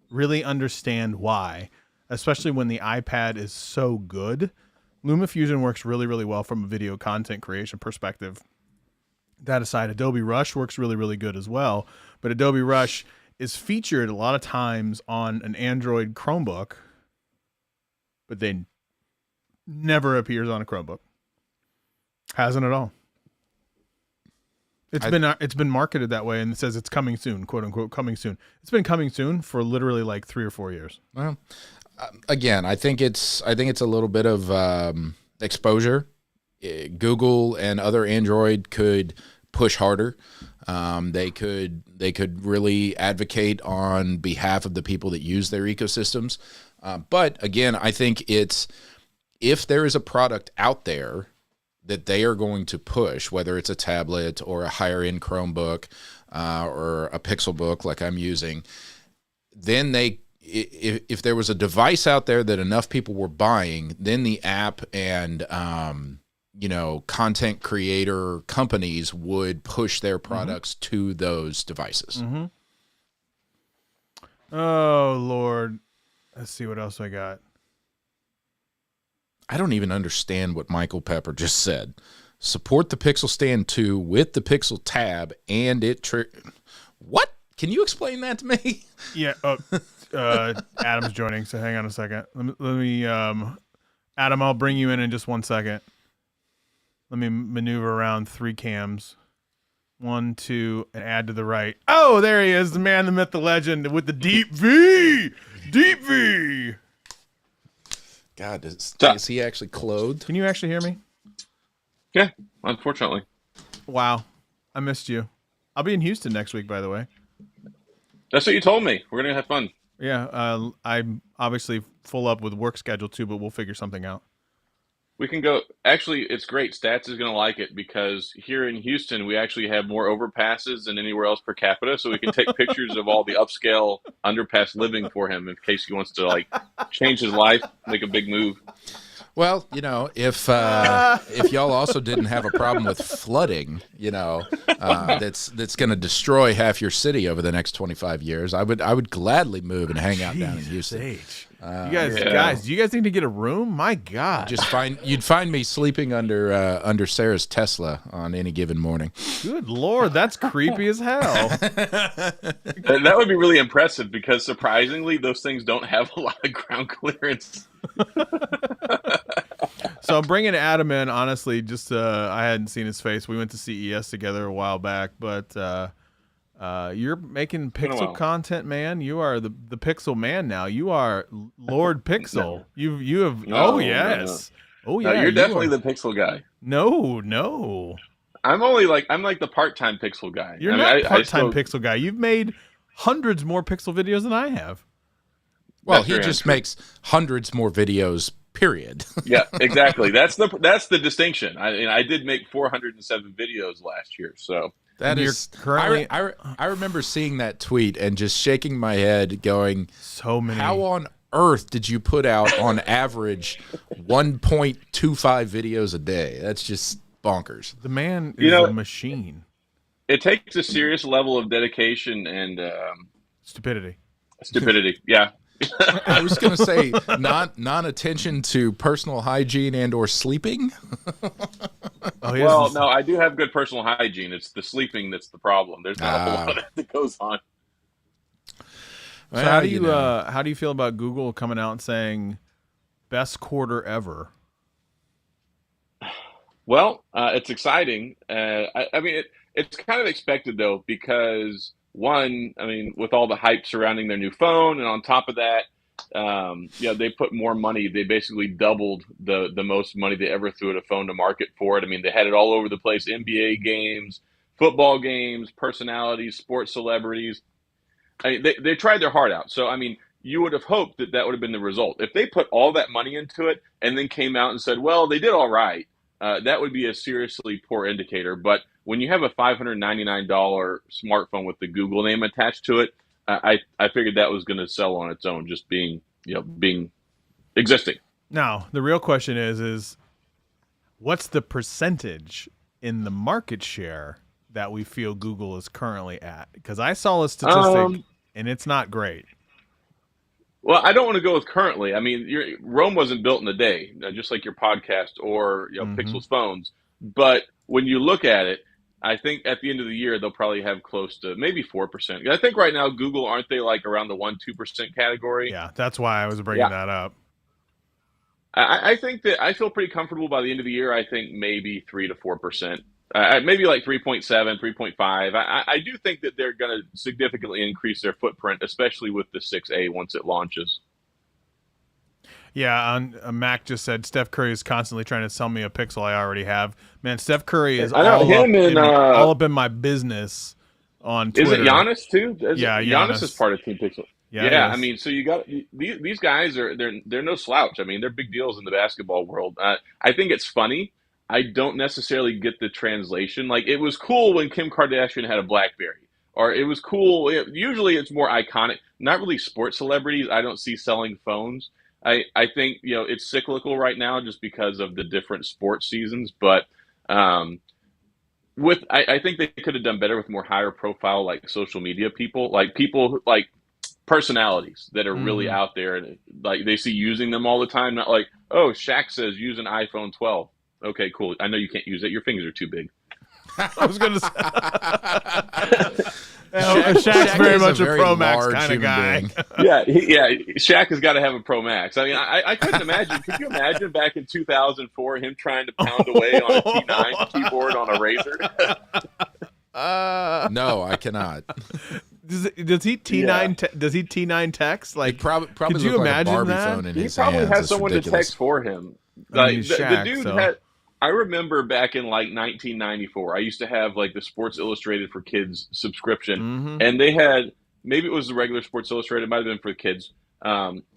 really understand why, especially when the iPad is so good. LumaFusion works really, really well from a video content creation perspective. That aside, Adobe Rush works really, really good as well. But Adobe Rush is featured a lot of times on an Android Chromebook, but then never appears on a Chromebook. Hasn't at all. It's been marketed that way, and it says it's coming soon, quote unquote, coming soon. It's been coming soon for literally like 3 or 4 years. Well, again, I think it's a little bit of exposure. Google and other Android could push harder. They could really advocate on behalf of the people that use their ecosystems. But again, I think if there is a product out there that they are going to push, whether it's a tablet or a higher end Chromebook or a Pixel book like I'm using, then if there was a device out there that enough people were buying, then the app and content creator companies would push their products to those devices. Mm-hmm. Oh Lord, let's see what else I got. I don't even understand what Michael Pepper just said. Support the Pixel Stand 2 with the Pixel Tab and what? Can you explain that to me? Yeah. Adam's joining, so hang on a second. Let me Adam, I'll bring you in just 1 second. Let me maneuver around 3 cams. 1, 2, and add to the right. Oh, there he is, the man, the myth, the legend, with the deep V. Deep V. God, is he actually clothed? Can you actually hear me? Yeah, unfortunately. Wow, I missed you. I'll be in Houston next week, by the way. That's what you told me. We're gonna have fun. Yeah, I'm obviously full up with work schedule too, but we'll figure something out. We can go. Actually, it's great. Stats is going to like it because here in Houston, we actually have more overpasses than anywhere else per capita. So we can take pictures of all the upscale underpass living for him in case he wants to change his life, make a big move. Well, if y'all also didn't have a problem with flooding, that's going to destroy half your city over the next 25 years, I would gladly move and hang out down in Houston. Guys, do you guys need to get a room? My God, you'd find me sleeping under Sarah's Tesla on any given morning. Good Lord, that's creepy as hell. That would be really impressive because surprisingly, those things don't have a lot of ground clearance. So I'm bringing Adam in. Honestly, just I hadn't seen his face. We went to CES together a while back, but you're making Pixel content, man. You are the Pixel man now. You are Lord Pixel. No. You have. No, oh yes. No. Oh yeah. You're definitely the Pixel guy. No. I'm like the part-time Pixel guy. You're not part-time Pixel guy. You've made hundreds more Pixel videos than I have. Well, he just makes hundreds more videos. Period. Yeah, exactly. That's the distinction. I did make 407 videos last year, so that is currently. I remember seeing that tweet and just shaking my head, going, "So many. How on earth did you put out on average 1.25 videos a day? That's just bonkers." The man is a machine. It takes a serious level of dedication and stupidity. Yeah. I was going to say non-attention to personal hygiene and or sleeping. No, I do have good personal hygiene. It's the sleeping that's the problem. There's not a whole lot that goes on. So how do you feel about Google coming out and saying best quarter ever? Well, it's exciting. It's kind of expected though because. One, with all the hype surrounding their new phone, and on top of that, they put more money. They basically doubled the most money they ever threw at a phone to market for it. They had it all over the place: NBA games, football games, personalities, sports celebrities. They tried their heart out. So, you would have hoped that would have been the result. If they put all that money into it and then came out and said, well, they did all right, that would be a seriously poor indicator. But when you have a $599 smartphone with the Google name attached to it, I figured that was going to sell on its own, just being existing. Now, the real question is what's the percentage in the market share that we feel Google is currently at? Because I saw a statistic, and it's not great. Well, I don't want to go with currently. Rome wasn't built in a day, just like your podcast or Pixel's phones. But when you look at it, I think at the end of the year, they'll probably have close to maybe 4%. I think right now, Google, aren't they around the 1-2% category? Yeah, that's why I was bringing that up. I think that I feel pretty comfortable by the end of the year. I think maybe 3 to 4%. Maybe like 3.7, 3.5. I do think that they're going to significantly increase their footprint, especially with the 6A once it launches. Yeah, Mac just said Steph Curry is constantly trying to sell me a Pixel I already have. Man, Steph Curry is all up in my business on Twitter. Is it Giannis too? Giannis is part of Team Pixel. Yeah. So you got these guys they're no slouch. They're big deals in the basketball world. I think it's funny I don't necessarily get the translation. Like, it was cool when Kim Kardashian had a BlackBerry, or it was cool. Usually, it's more iconic. Not really sports celebrities. I don't see selling phones. I think it's cyclical right now just because of the different sports seasons. But um, I think they could have done better with more higher profile like social media people, like personalities that are really Mhm. out there and like they see using them all the time. Not like, oh, Shaq says use an iPhone 12. Okay, cool. I know you can't use it. Your fingers are too big. I was gonna say. Shaq Very is much a very Pro Max large kind of human guy. being. Yeah, Shaq has got to have a Pro Max. I mean, I couldn't imagine. Could you imagine back in 2004 him trying to pound away on a T9 keyboard on a Razor? No, I cannot. Does he T9? Does he T9 text? Like, Probably could you look like imagine a Barbie that? phone in He his probably hands. has It's someone ridiculous. to text for him. I Like mean, he's the Shaq, dude so. had. I remember back in like 1994, I used to have like the Sports Illustrated for Kids subscription, Mm-hmm. and they had, maybe it was the regular Sports Illustrated, it might have been for kids.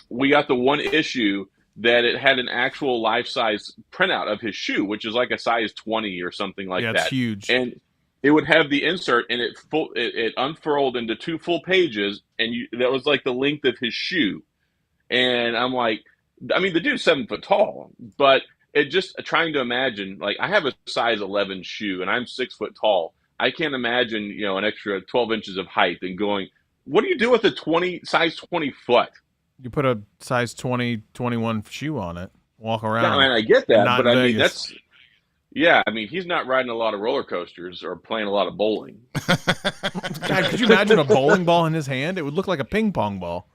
We got the one issue that it had an actual life size printout of his shoe, which is like a size 20 or something like Yeah, that. it's huge. And it would have the insert, and it unfurled into 2 full pages, and that was like the length of his shoe. And I'm like, I mean, the dude's 7 foot tall, but it just trying to imagine, like, I have a size 11 shoe and I'm 6 foot tall. I can't imagine, an extra 12 inches of height and going, what do you do with a size 20 foot? You put a size 20, 21 shoe on it, walk Yeah, around. I mean, I get that, Not but I in mean, Vegas. I mean, he's not riding a lot of roller coasters or playing a lot of bowling. God, could you imagine a bowling ball in his hand? It would look like a ping pong ball.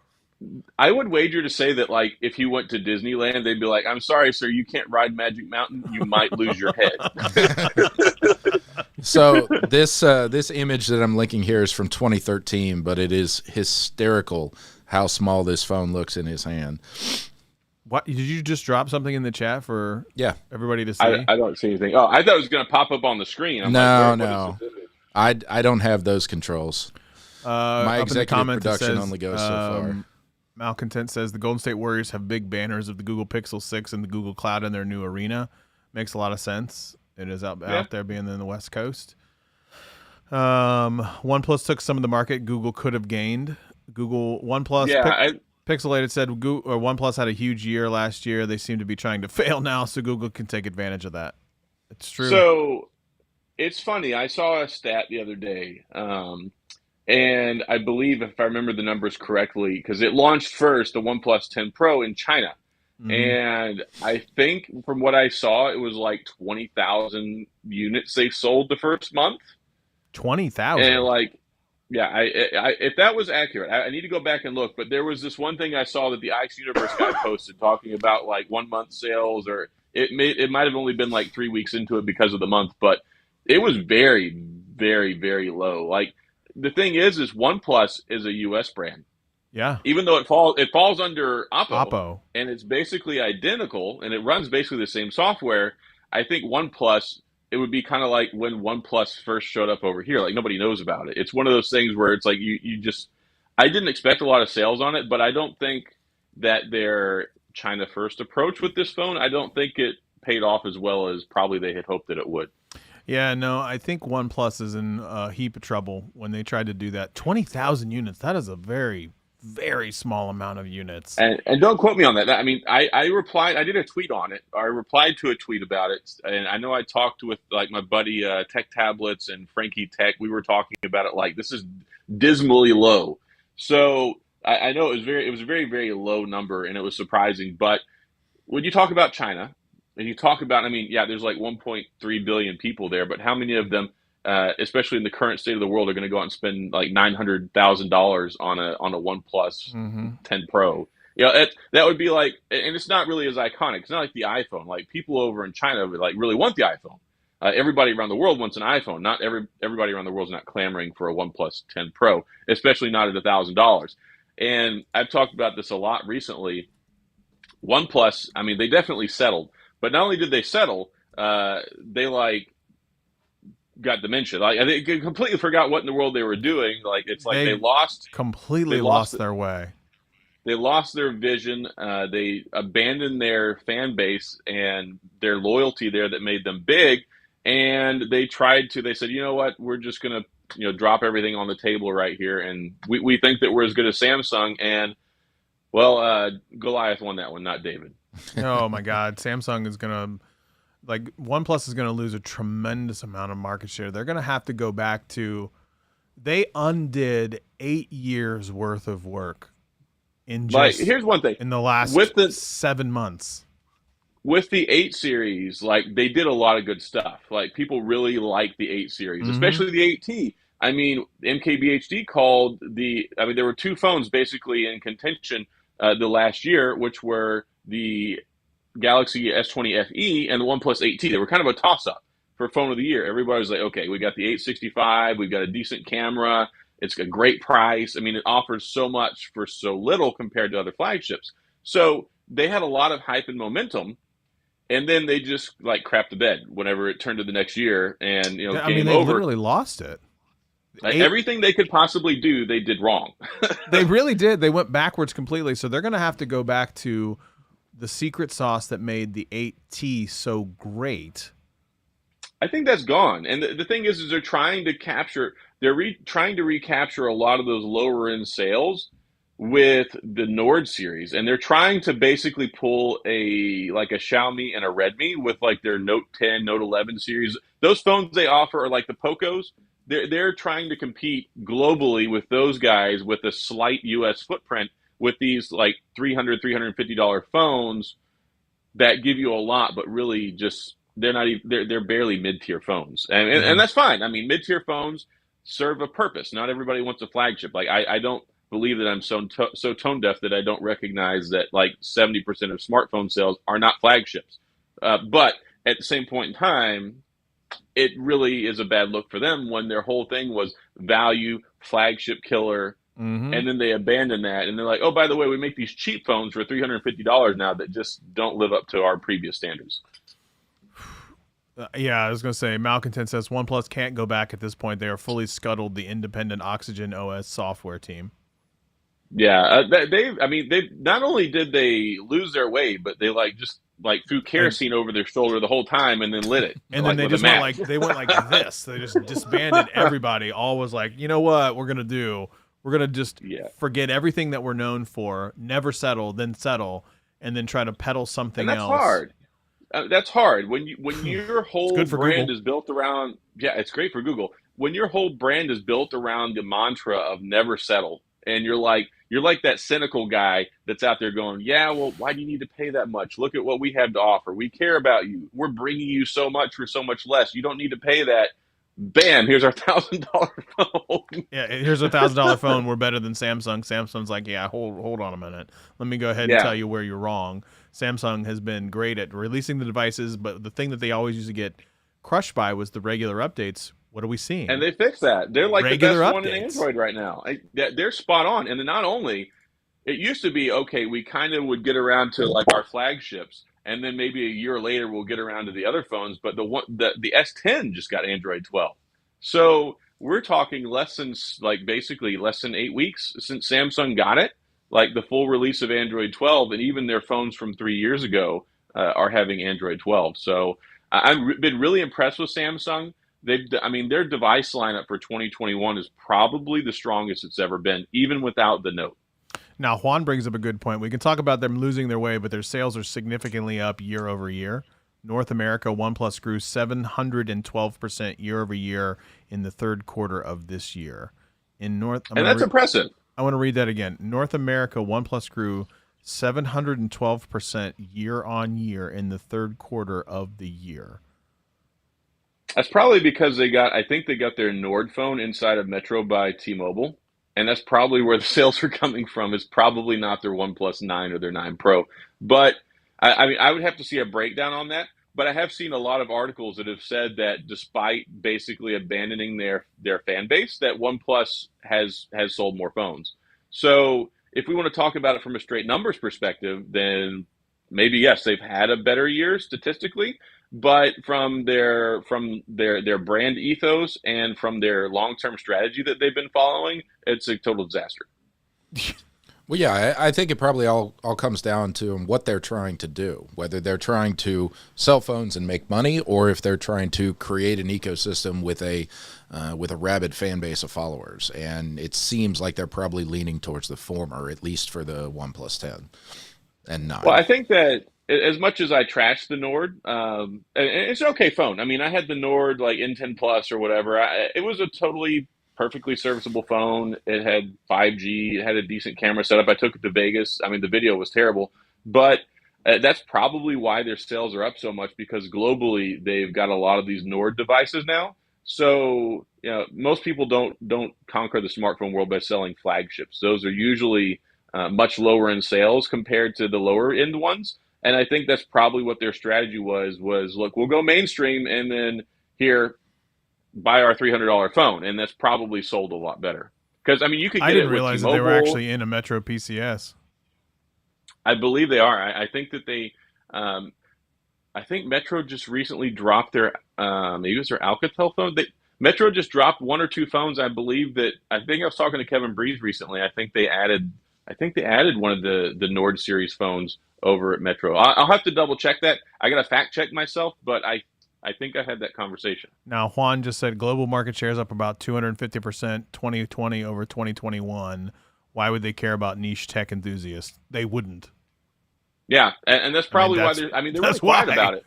I would wager to say that, like, if he went to Disneyland, they'd be like, I'm sorry, sir, you can't ride Magic Mountain. You might lose your head. So this image that I'm linking here is from 2013, but it is hysterical how small this phone looks in his hand. What, did you just drop something in the chat for everybody to see? I don't see anything. Oh, I thought it was going to pop up on the screen. I'm No, like, no. I don't have those controls. My Up in the executive comments, it production says, only goes so far. Malcontent says the Golden State Warriors have big banners of the Google Pixel 6 and the Google Cloud in their new arena. Makes a lot of sense. It is out there being in the West Coast. OnePlus took some of the market Google could have gained. OnePlus Pixelated said OnePlus had a huge year last year. They seem to be trying to fail now, so Google can take advantage of that. It's true. So it's funny. I saw a stat the other day, and I believe, if I remember the numbers correctly, because it launched first, the OnePlus 10 Pro in China. Mm-hmm. And I think from what I saw, it was like 20,000 units they sold the first month. 20,000? And like, yeah, if that was accurate, I need to go back and look. But there was this one thing I saw that the Ix Universe guy posted talking about like 1 month sales, or it might have only been like 3 weeks into it because of the month, but it was very, very, very low. Like, the thing is OnePlus is a U.S. brand. Yeah. Even though it falls under Oppo, and it's basically identical, and it runs basically the same software. I think OnePlus, it would be kind of like when OnePlus first showed up over here. Like, nobody knows about it. It's one of those things where it's like you just. I didn't expect a lot of sales on it, but I don't think that their China first approach with this phone, I don't think it paid off as well as probably they had hoped that it would. Yeah, no, I think OnePlus is in a heap of trouble when they tried to do that. 20,000 units, that is a very, very small amount of units. And don't quote me on that. I mean, I replied, I did a tweet on it. I replied to a tweet about it. And I know I talked with like my buddy Tech Tablets and Frankie Tech. We were talking about it like this is dismally low. So I know it was a very, very low number, and it was surprising. But when you talk about China, and you talk about, I mean, yeah, there's like 1.3 billion people there, but how many of them, especially in the current state of the world, are going to go out and spend like $900,000 on a OnePlus 10 Pro? You know, that would be like, and it's not really as iconic. It's not like the iPhone. Like, people over in China would like really want the iPhone. Everybody around the world wants an iPhone. Not everybody around the world is not clamoring for a OnePlus 10 Pro, especially not at $1,000. And I've talked about this a lot recently. OnePlus, I mean, they definitely settled. But not only did they settle, they like got dementia. Like, they completely forgot what in the world they were doing. Like, it's like they completely lost their way. they lost their vision. They abandoned their fan base and their loyalty there that made them big. And they said, you know what, we're just going to, drop everything on the table right here. And we think that we're as good as Samsung. And, well, Goliath won that one, not David. Oh, my God. Samsung is going to, OnePlus is going to lose a tremendous amount of market share. They're going to have to go back to, they undid 8 years worth of work here's one thing. in the last 7 months. With the 8 series, they did a lot of good stuff. People really like the 8 series, especially the 8T. I mean, MKBHD called there were 2 phones basically in contention the last year, which were the Galaxy S20 FE and the OnePlus 8T. They were kind of a toss-up for phone of the year. Everybody was like, okay, we got the 865, we've got a decent camera, it's a great price. I mean, it offers so much for so little compared to other flagships. So they had a lot of hype and momentum, and then they just crapped the bed whenever it turned to the next year, and game they over. Literally lost it. Everything they could possibly do, they did wrong. They really did. They went backwards completely. So they're going to have to go back to the secret sauce that made the 8T so great. I think that's gone. And the thing is they're trying to capture, trying to recapture a lot of those lower end sales with the Nord series. And they're trying to basically pull a Xiaomi and a Redmi with their Note 10, Note 11 series. Those phones they offer are like the Pocos. They're trying to compete globally with those guys with a slight US footprint with these $300, $350 phones that give you a lot, but really just they're barely mid-tier phones, and that's fine. I mean, mid-tier phones serve a purpose. Not everybody wants a flagship. I don't believe that I'm so tone deaf that I don't recognize that 70% of smartphone sales are not flagships. But at the same point in time, it really is a bad look for them when their whole thing was value, flagship killer. And then they abandon that, and they're like, oh, by the way, we make these cheap phones for $350 now that just don't live up to our previous standards. Yeah, I was going to say, Malcontent says OnePlus can't go back at this point. They are fully scuttled the independent Oxygen OS software team. Yeah, they not only did they lose their way, but they just threw kerosene over their shoulder the whole time and then lit it. And then they just went like this. They just disbanded everybody. All was like, you know what we're going to do? We're going to just forget everything that we're known for, never settle, then settle, and then try to peddle something else. Hard. That's hard. When your whole brand Google. is built around, it's great for Google. When your whole brand is built around the mantra of never settle, and you're like that cynical guy that's out there going, yeah, well, why do you need to pay that much? Look at what we have to offer. We care about you. We're bringing you so much for so much less. You don't need to pay that. Bam, here's our $1,000 phone. Yeah, here's a $1,000 phone. We're better than Samsung. Samsung's like, yeah, hold on a minute. Let me go ahead and tell you where you're wrong. Samsung has been great at releasing the devices, but the thing that they always used to get crushed by was the regular updates. What are we seeing? And they fixed that. They're like regular the best updates. one in Android right now. They're spot on. And then not only, it used to be, okay, we kind of would get around to our flagships, and then maybe a year later we'll get around to the other phones, but the S10 just got Android 12. So we're talking basically less than 8 weeks since Samsung got it, the full release of Android 12, and even their phones from 3 years ago are having Android 12. So I've been really impressed with Samsung. Their device lineup for 2021 is probably the strongest it's ever been, even without the Note. Now, Juan brings up a good point. We can talk about them losing their way, but their sales are significantly up year over year. North America, OnePlus grew 712% year over year in the third quarter of this year. And that's impressive. I want to read that again. North America, OnePlus grew 712% year on year in the third quarter of the year. That's probably because I think they got their Nord phone inside of Metro by T-Mobile. And that's probably where the sales are coming from. It's probably not their OnePlus 9 or their 9 Pro. But I would have to see a breakdown on that. But I have seen a lot of articles that have said that despite basically abandoning their fan base, that OnePlus has sold more phones. So if we want to talk about it from a straight numbers perspective, then maybe yes, they've had a better year statistically. But from their brand ethos and from their long-term strategy that they've been following, it's a total disaster. Well, yeah, I think it probably all comes down to what they're trying to do, whether they're trying to sell phones and make money, or if they're trying to create an ecosystem with a rabid fan base of followers. And it seems like they're probably leaning towards the former, at least for the OnePlus 10 and 9. Well, I think that as much as I trash the Nord, and it's an okay phone. I mean, I had the Nord like N10 Plus or whatever. It was a totally perfectly serviceable phone. It had 5G. It had a decent camera setup. I took it to Vegas. I mean, the video was terrible, but that's probably why their sales are up so much, because globally they've got a lot of these Nord devices now. So, most people don't conquer the smartphone world by selling flagships. Those are usually much lower in sales compared to the lower end ones. And I think that's probably what their strategy was look, we'll go mainstream and then here, buy our $300 phone. And that's probably sold a lot better. Because, I mean, you could get I it didn't with realize that T-Mobile. they were actually in a Metro PCS. I believe they are. I think that I think Metro just recently dropped their, maybe it was their Alcatel phone. Metro just dropped one or two phones. I think I was talking to Kevin Breeze recently. I think they added one of the Nord series phones over at Metro. I'll have to double check that. I got to fact check myself, but I think I had that conversation. Now, Juan just said global market share is up about 250% 2020 over 2021. Why would they care about niche tech enthusiasts? They wouldn't. Yeah, and that's probably why they're really quiet why. about it.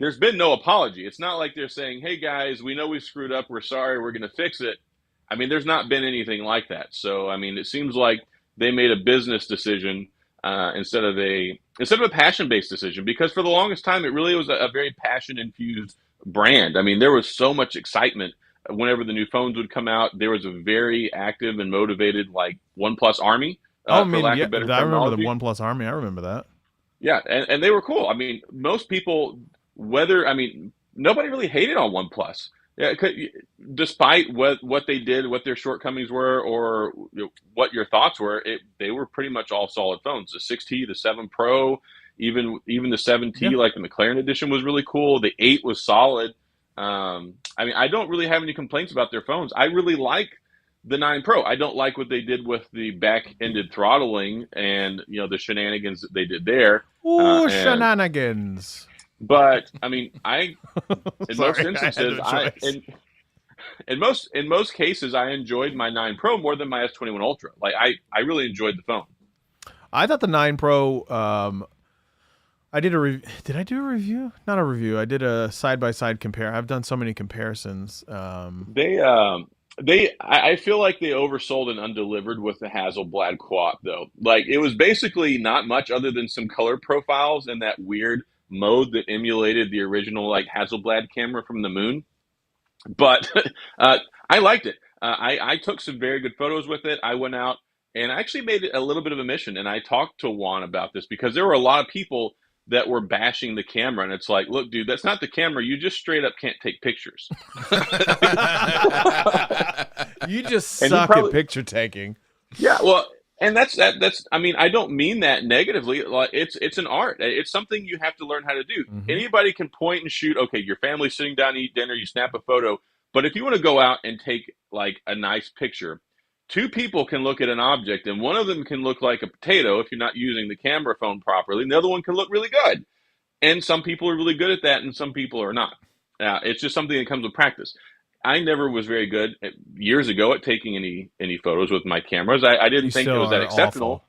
There's been no apology. It's not like they're saying, hey, guys, we know we screwed up. We're sorry. We're going to fix it. I mean, there's not been anything like that. So, I mean, it seems like they made a business decision instead of a passion-based decision, because for the longest time, it really was a very passion-infused brand. I mean, there was so much excitement whenever the new phones would come out. There was a very active and motivated, like, OnePlus army, for lack of better terminology. I remember the OnePlus Army. I remember that. Yeah, and they were cool. I mean, most people, nobody really hated on OnePlus. Yeah, despite what they did, what their shortcomings were, or what your thoughts were, they were pretty much all solid phones. The 6T, the 7 Pro, even the 7T, like the McLaren edition, was really cool. The 8 was solid. I mean, I don't really have any complaints about their phones. I really like the 9 Pro. I don't like what they did with the back-ended throttling and the shenanigans that they did there. Ooh, shenanigans! But I mean, in most instances, in most cases, I enjoyed my 9 Pro more than my S21 Ultra. Like I really enjoyed the phone. I thought the 9 Pro. I did Did I do a review? Not a review. I did a side-by-side compare. I've done so many comparisons. I feel like they oversold and undelivered with the Hasselblad quad, though. Like, it was basically not much other than some color profiles and that weird mode that emulated the original like Hasselblad camera from the moon. But I liked it. I took some very good photos with it. I went out and I actually made it a little bit of a mission, and I talked to Juan about this because there were a lot of people that were bashing the camera, and it's like, look, dude, that's not the camera. You just straight up can't take pictures. You just suck at picture taking. Yeah, well, and that's I mean, I don't mean that negatively. Like, it's an art. It's something you have to learn how to do. Mm-hmm. Anybody can point and shoot. Okay, your family's sitting down to eat dinner, you snap a photo. But if you want to go out and take like a nice picture, two people can look at an object, and one of them can look like a potato if you're not using the camera phone properly, and the other one can look really good. And some people are really good at that, and some people are not. It's just something that comes with practice. I never was very good years ago at taking any photos with my cameras. I didn't think it was that exceptional. Awful.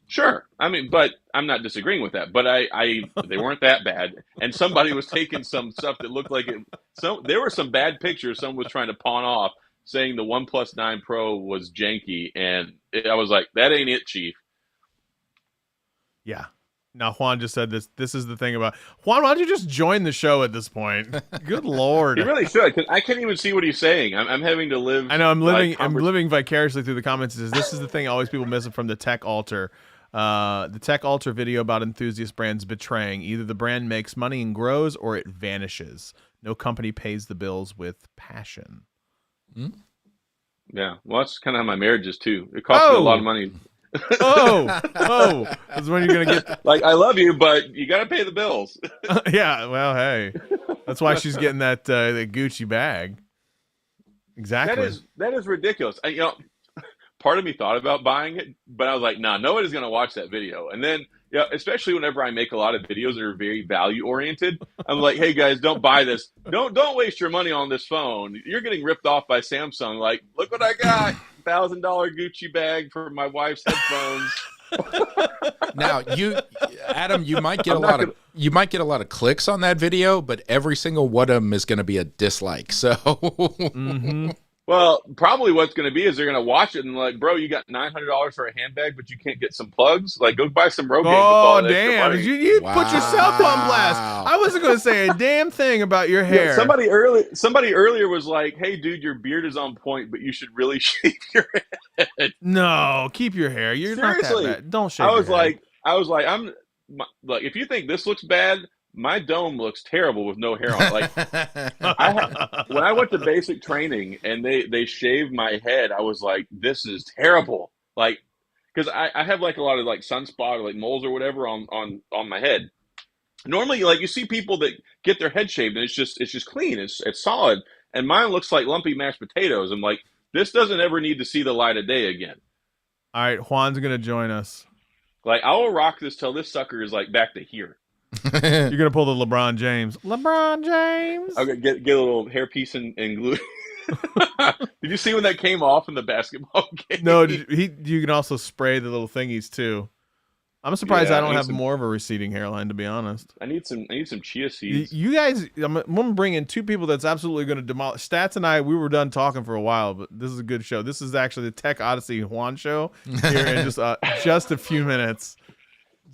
Sure. I mean, but I'm not disagreeing with that. But they weren't that bad. And somebody was taking some stuff that looked like it. So there were some bad pictures someone was trying to pawn off, saying the OnePlus 9 Pro was janky. And I was like, that ain't it, Chief. Yeah. Now, Juan just said this. This is the thing about Juan. Why don't you just join the show at this point? Good Lord. You really should, because I can't even see what he's saying. I'm having to live. I know. I'm living vicariously through the comments. This is the thing always people miss it from the Tech Altar. The Tech Altar video about enthusiast brands betraying. Either the brand makes money and grows, or it vanishes. No company pays the bills with passion. Hmm? Yeah. Well, that's kind of how my marriage is, too. It costs me a lot of money. That's when you're gonna get like, I love you, but you gotta pay the bills. Yeah, well, hey, that's why she's getting that the Gucci bag. Exactly. That is ridiculous. part of me thought about buying it, but I was like, nah, nobody's going to watch that video. And then, yeah, especially whenever I make a lot of videos that are very value oriented, I'm like, hey guys, don't buy this. Don't waste your money on this phone. You're getting ripped off by Samsung. Like, look what I got. $1,000 Gucci bag for my wife's headphones. Now, Adam, you might get a lot of clicks on that video, but every single one of them is going to be a dislike. So, Well, probably what's going to be is they're going to watch it and like, bro, you got $900 for a handbag, but you can't get some plugs. Like, go buy some Rogaine. Oh, damn! You put yourself on blast. I wasn't going to say a damn thing about your hair. Yeah, somebody earlier was like, "Hey, dude, your beard is on point, but you should really shave your head." No, keep your hair. You're Seriously, not that bad. Don't shave. I was like, look, if you think this looks bad, my dome looks terrible with no hair on it. Like, when I went to basic training and they shaved my head, I was like, this is terrible. Like, because I have like a lot of like sunspot or like moles or whatever on my head. Normally, like you see people that get their head shaved and it's just clean, it's solid, and mine looks like lumpy mashed potatoes. I'm like, this doesn't ever need to see the light of day again. All right, Juan's gonna join us. Like, I will rock this till this sucker is like back to here. You're gonna pull the LeBron James. LeBron James. Okay, get a little hairpiece and glue. Did you see when that came off in the basketball game? No, you can also spray the little thingies too. I'm surprised I don't have more of a receding hairline, to be honest. I need some chia seeds. You guys, I'm gonna bring in two people that's absolutely gonna demolish. Stats and I, we were done talking for a while, but this is a good show. This is actually the Tech Odyssey Juan show here in just a few minutes.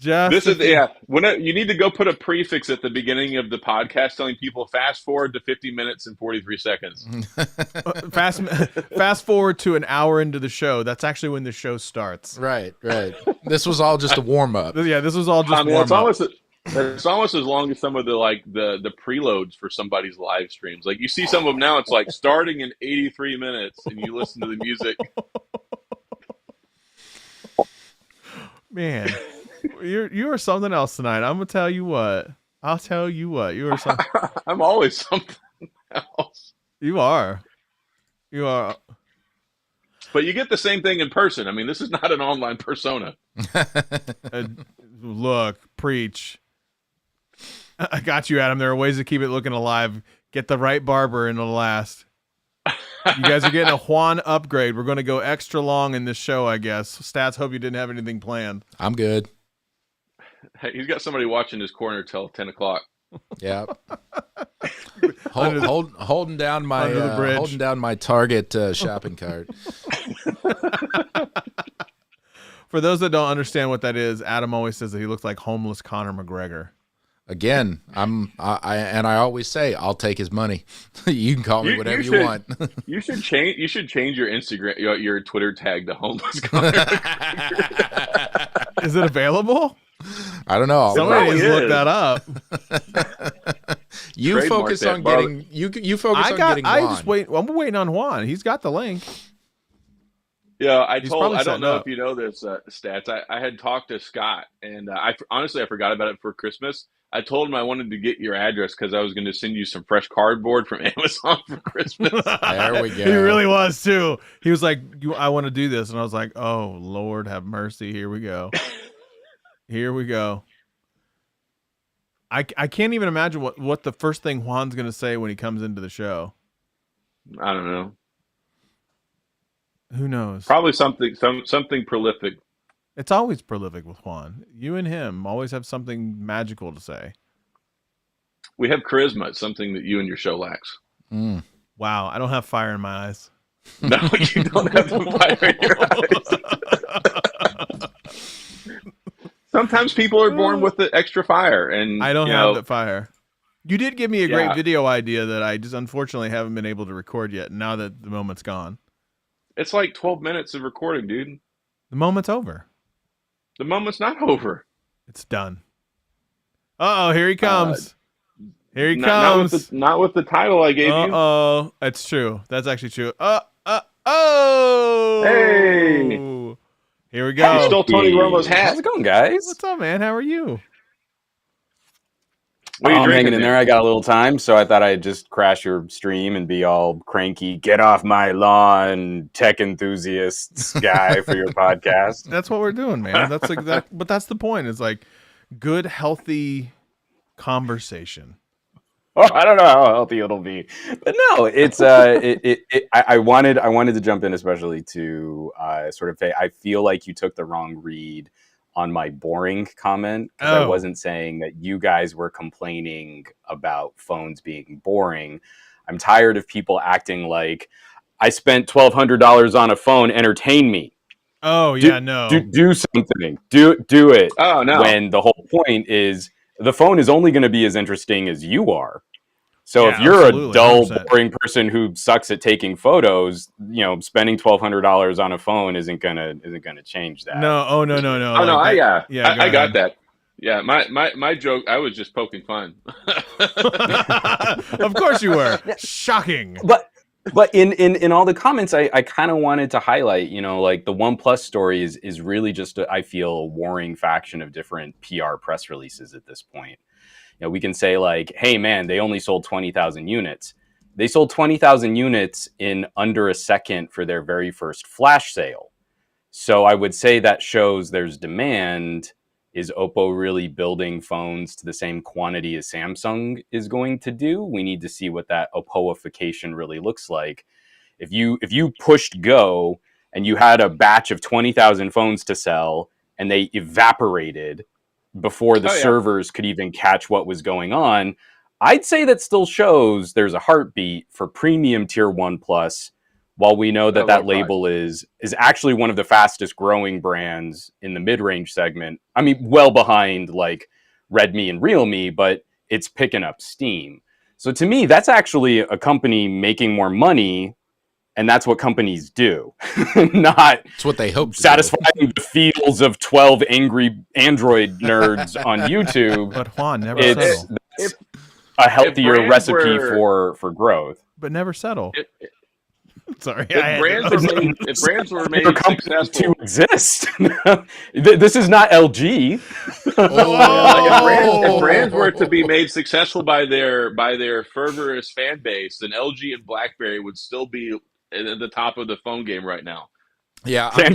You need to go put a prefix at the beginning of the podcast telling people fast forward to 50 minutes and 43 seconds. Fast forward to an hour into the show. That's actually when the show starts. Right. This was all just a warm up. Yeah, this was all just warm up. It's almost as long as some of the preloads for somebody's live streams. Like, you see some of them now, it's like starting in 83 minutes and you listen to the music. Man. You are something else tonight. I'm gonna tell you what. I'll tell you what. You are something. I'm always something else. You are. But you get the same thing in person. I mean, this is not an online persona. Look, preach. I got you, Adam. There are ways to keep it looking alive. Get the right barber and it'll last. You guys are getting a Juan upgrade. We're going to go extra long in this show, I guess. Stats, hope you didn't have anything planned. I'm good. Hey, he's got somebody watching his corner till 10 o'clock. Yeah. Holding down my Target shopping cart. For those that don't understand what that is, Adam always says that he looks like homeless Conor McGregor. Again, I always say I'll take his money. You can call me whatever you want. You should change your Instagram, your Twitter tag to homeless Conor McGregor. Is it available? I don't know. Somebody needs to look that up. You focus on getting. You focus on getting. I'm waiting on Juan. He's got the link. Yeah, I don't know if you know this, Stats. I had talked to Scott, and I forgot about it for Christmas. I told him I wanted to get your address because I was going to send you some fresh cardboard from Amazon for Christmas. There we go. He really was too. He was like, I want to do this, and I was like, oh Lord, have mercy. Here we go. Here we go. I can't even imagine what the first thing Juan's going to say when he comes into the show. I don't know. Who knows? Probably something prolific. It's always prolific with Juan. You and him always have something magical to say. We have charisma. It's something that you and your show lacks. Mm. Wow, I don't have fire in my eyes. No, you don't have the fire in your eyes. Sometimes people are born with the extra fire, and I don't have that fire. You did give me a great video idea that I just unfortunately haven't been able to record yet. Now that the moment's gone, it's like 12 minutes of recording, dude. The moment's over. The moment's not over. It's done. Uh-oh, here he comes. Here he comes. Not with the title I gave you. Uh-oh. That's true. That's actually true. Oh! Hey! Here we go. You stole Tony Romo's hat. How's it going, guys? What's up, man? How are you? What are you I'm drinking hanging in there. I got a little time, so I thought I'd just crash your stream and be all cranky. Get off my lawn, tech enthusiasts guy for your podcast. That's what we're doing, man. But that's the point. It's like good, healthy conversation. Oh, I don't know how healthy it'll be, but no, it's I wanted to jump in, especially to sort of say I feel like you took the wrong read on my boring comment, because I wasn't saying that you guys were complaining about phones being boring. I'm tired of people acting like I spent $1,200 on a phone. Entertain me. Oh yeah, no. Do something. Do it. Oh no. When the whole point is the phone is only going to be as interesting as you are. So Yeah, if you're absolutely, a dull, 100%. boring person who sucks at taking photos, spending $1,200 on a phone isn't gonna change that. No, oh no. Oh no, Like I go got ahead. that. Yeah, my joke, I was just poking fun. Of course you were. Shocking. But in all the comments, I kind of wanted to highlight, like the OnePlus story is really just I feel a warring faction of different PR press releases at this point. We can say like, hey man, they only sold 20,000 units. They sold 20,000 units in under a second for their very first flash sale. So I would say that shows there's demand. Is Oppo really building phones to the same quantity as Samsung is going to do? We need to see what that Oppoification really looks like. If you pushed go and you had a batch of 20,000 phones to sell and they evaporated before the servers could even catch what was going on, I'd say that still shows there's a heartbeat for premium tier OnePlus, while we know that that label is actually one of the fastest growing brands in the mid-range segment. I mean, well behind like Redmi and Realme, but it's picking up steam. So to me, that's actually a company making more money, and that's what companies do. Not It's what they hope to satisfying the feels of 12 angry Android nerds on YouTube. But Juan, never settle. It's a healthier recipe for growth. But never settle. Sorry. If brands were made successful to exist. This is not LG. If brands were to be made successful by their fervorous fan base, then LG and BlackBerry would still be at the top of the phone game right now. Yeah, I'm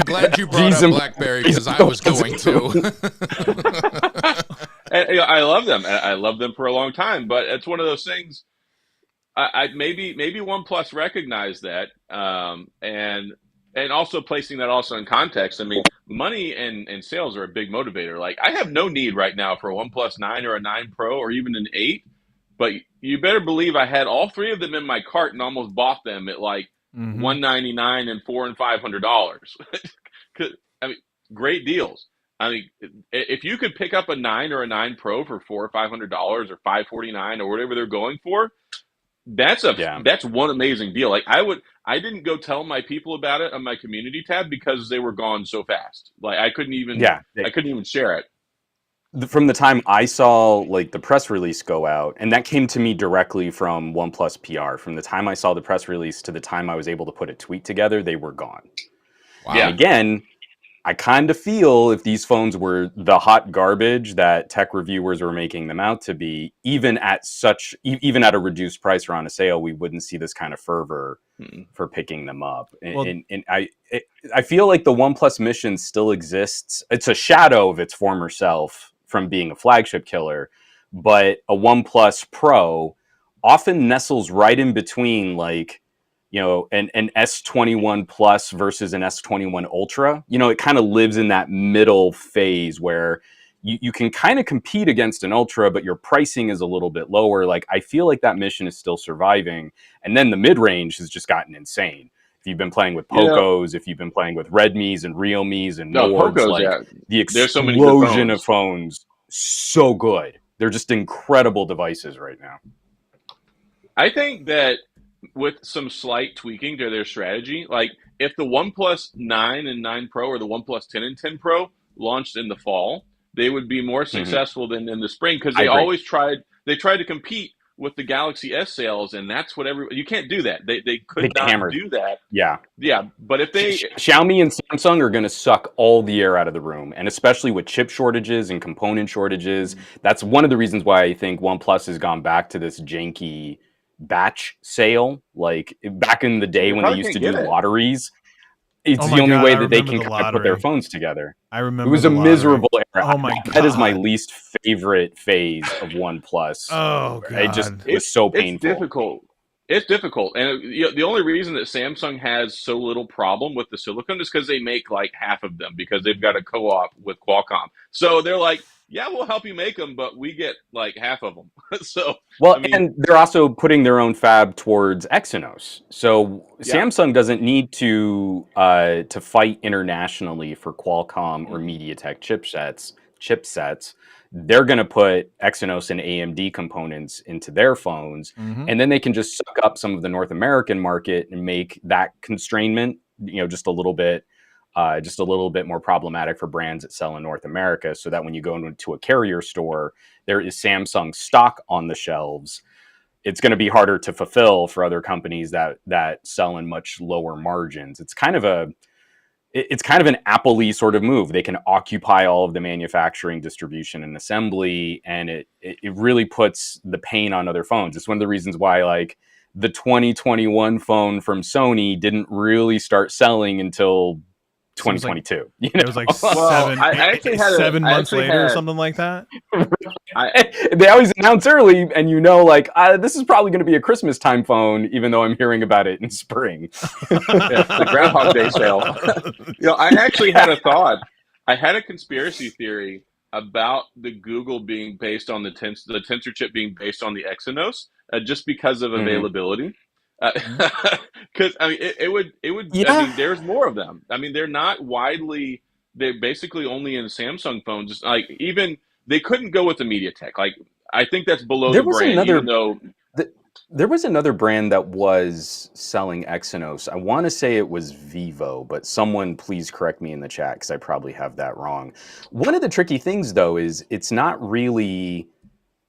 glad you brought up BlackBerry, because I was going to. And, I love them. I love them for a long time, but it's one of those things. I maybe OnePlus recognized that, and also placing that also in context. I mean, money and sales are a big motivator. Like, I have no need right now for a OnePlus 9 or a 9 Pro or even an 8, but you better believe I had all three of them in my cart and almost bought them at like $199 and $400 and $500. I mean, great deals. I mean, if you could pick up a 9 or a 9 Pro for $400 or $500 or $549 or whatever they're going for, that's one amazing deal. Like, I didn't go tell my people about it on my community tab because they were gone so fast. Like, I couldn't even share it. From the time I saw like the press release go out, and that came to me directly from OnePlus PR, from the time I saw the press release to the time I was able to put a tweet together, they were gone. Wow. Yeah. And again, I kind of feel if these phones were the hot garbage that tech reviewers were making them out to be, even at a reduced price or on a sale, we wouldn't see this kind of fervor for picking them up. And I feel like the OnePlus mission still exists. It's a shadow of its former self from being a flagship killer, but a OnePlus Pro often nestles right in between, like, an S21 Plus versus an S21 Ultra. It kind of lives in that middle phase where you can kind of compete against an Ultra, but your pricing is a little bit lower. Like, I feel like that mission is still surviving. And then the mid-range has just gotten insane. If you've been playing with Pocos, if you've been playing with Redmis and Realmes and Nords, the explosion of phones, so good. They're just incredible devices right now. I think that with some slight tweaking to their strategy, like if the OnePlus 9 and 9 Pro or the OnePlus 10 and 10 Pro launched in the fall, they would be more successful than in the spring, because they always tried to compete with the Galaxy S sales, and that's what you can't do that. They They could get not hammered. do that. Yeah. Yeah, but if they Xiaomi and Samsung are going to suck all the air out of the room, and especially with chip shortages and component shortages, that's one of the reasons why I think OnePlus has gone back to this janky batch sale. Like back in the day when they probably used to can't do get it. lotteries, it's Oh the my only God, way I that they remember can the kind of put their lottery. phones together. I remember It was the a lottery. miserable era. Oh my That is my God. least favorite phase of OnePlus. Oh It just God. was so It's painful. difficult. It's difficult, and the only reason that Samsung has so little problem with the silicon is because they make like half of them because they've got a co-op with Qualcomm. So they're like, yeah, we'll help you make them, but we get like half of them. So Well, I mean, and they're also putting their own fab towards Exynos. So yeah, Samsung doesn't need to fight internationally for Qualcomm or MediaTek chipsets. They're going to put Exynos and AMD components into their phones, Mhm. and then they can just suck up some of the North American market and make that constrainment, just a little bit more problematic for brands that sell in North America, so that when you go into a carrier store, there is Samsung stock on the shelves. It's going to be harder to fulfill for other companies that sell in much lower margins. It's kind of an Apple-y sort of move. They can occupy all of the manufacturing, distribution, and assembly, and it really puts the pain on other phones. It's one of the reasons why like the 2021 phone from Sony didn't really start selling until 2022. It was like Well, I actually had 7 months actually later or had- something like that. They always announce early, and like this is probably going to be a Christmas time phone, even though I'm hearing about it in spring. the Groundhog Day sale. I actually had a thought. I had a conspiracy theory about the Google being based on the tensor chip being based on the Exynos, just because of availability. Because I mean, it would. Yeah. I mean, there's more of them. I mean, they're not widely. They're basically only in Samsung phones. Just like even they couldn't go with the MediaTek. Like I think that's below There the was brand. another- Even though There was another brand that was selling Exynos. I want to say it was Vivo, but someone please correct me in the chat because I probably have that wrong. One of the tricky things, though, is it's not really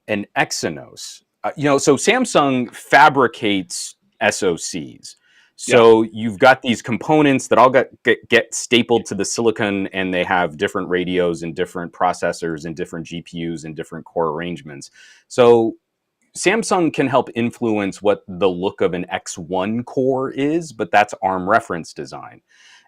an Exynos. So Samsung fabricates SoCs. So you've got these components that all get stapled to the silicon, and they have different radios and different processors and different GPUs and different core arrangements. So Samsung can help influence what the look of an X1 core is, but that's ARM reference design.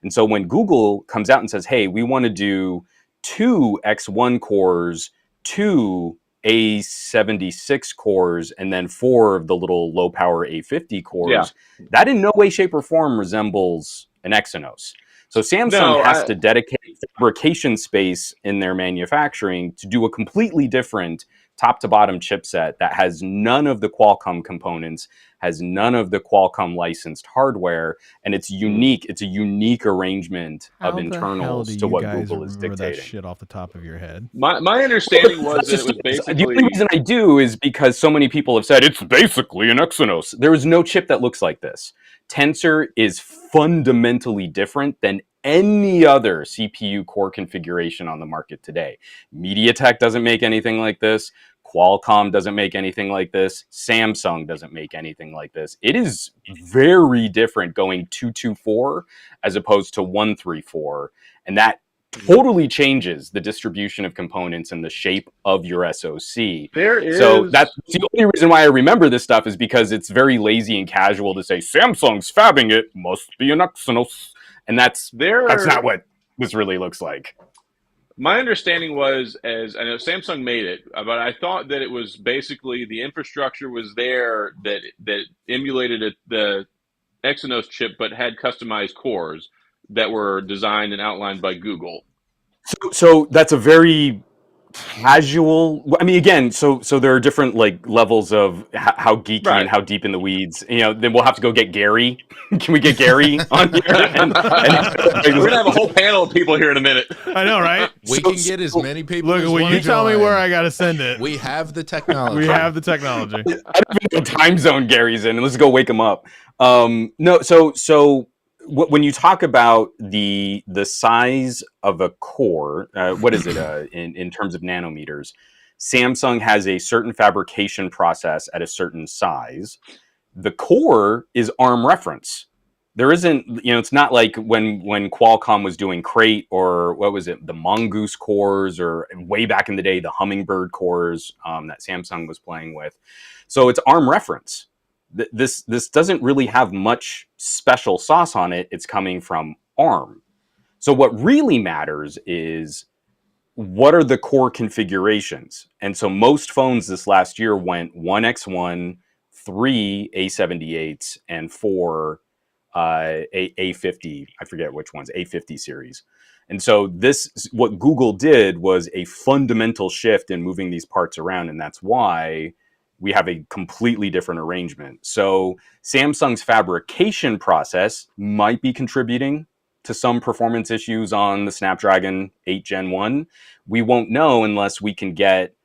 And so when Google comes out and says, hey, we want to do 2 X1 cores, 2 A76 cores, and then 4 of the little low power A50 cores, that in no way, shape, or form resembles an Exynos. So Samsung has to dedicate fabrication space in their manufacturing to do a completely different top to bottom chipset that has none of the Qualcomm components, has none of the Qualcomm licensed hardware, and it's unique. It's a unique arrangement of internals to what Google is dictating. That shit off the top of your head. My understanding was that it was basically the only reason I do is because so many people have said it's basically an Exynos. There is no chip that looks like this. Tensor is fundamentally different than any other CPU core configuration on the market today. MediaTek doesn't make anything like this. Qualcomm doesn't make anything like this. Samsung doesn't make anything like this. It is very different going 224 as opposed to 134. And that totally changes the distribution of components and the shape of your SoC. So that's the only reason why I remember this stuff is because it's very lazy and casual to say Samsung's fabbing it, must be an Exynos. And that's not what this really looks like. My understanding was, as I know Samsung made it, but I thought that it was basically the infrastructure was there that emulated the Exynos chip, but had customized cores that were designed and outlined by Google. So that's a very casual. I mean, again, so there are different like levels of how geeky and how deep in the weeds. Then we'll have to go get Gary. Can we get Gary on here? We're gonna have a whole panel of people here in a minute. I know, right? We can get as many people. Look, as when want you to tell me join. where I gotta send it, We have the technology. we have the technology. I don't even know what time zone Gary's in. Let's go wake him up. No, so when you talk about the size of a core, what is it in terms of nanometers? Samsung has a certain fabrication process at a certain size. The core is ARM reference. There isn't, it's not like when Qualcomm was doing Crate, or what was it, the Mongoose cores, or way back in the day, the Hummingbird cores that Samsung was playing with. So it's ARM reference. This doesn't really have much special sauce on it. It's coming from ARM. So what really matters is, what are the core configurations? And so most phones this last year went 1X1, 3 A78s, and 4 A50. I forget which ones, A50 series. And so what Google did was a fundamental shift in moving these parts around, and that's why we have a completely different arrangement. So Samsung's fabrication process might be contributing to some performance issues on the Snapdragon 8 Gen 1. We won't know unless we can get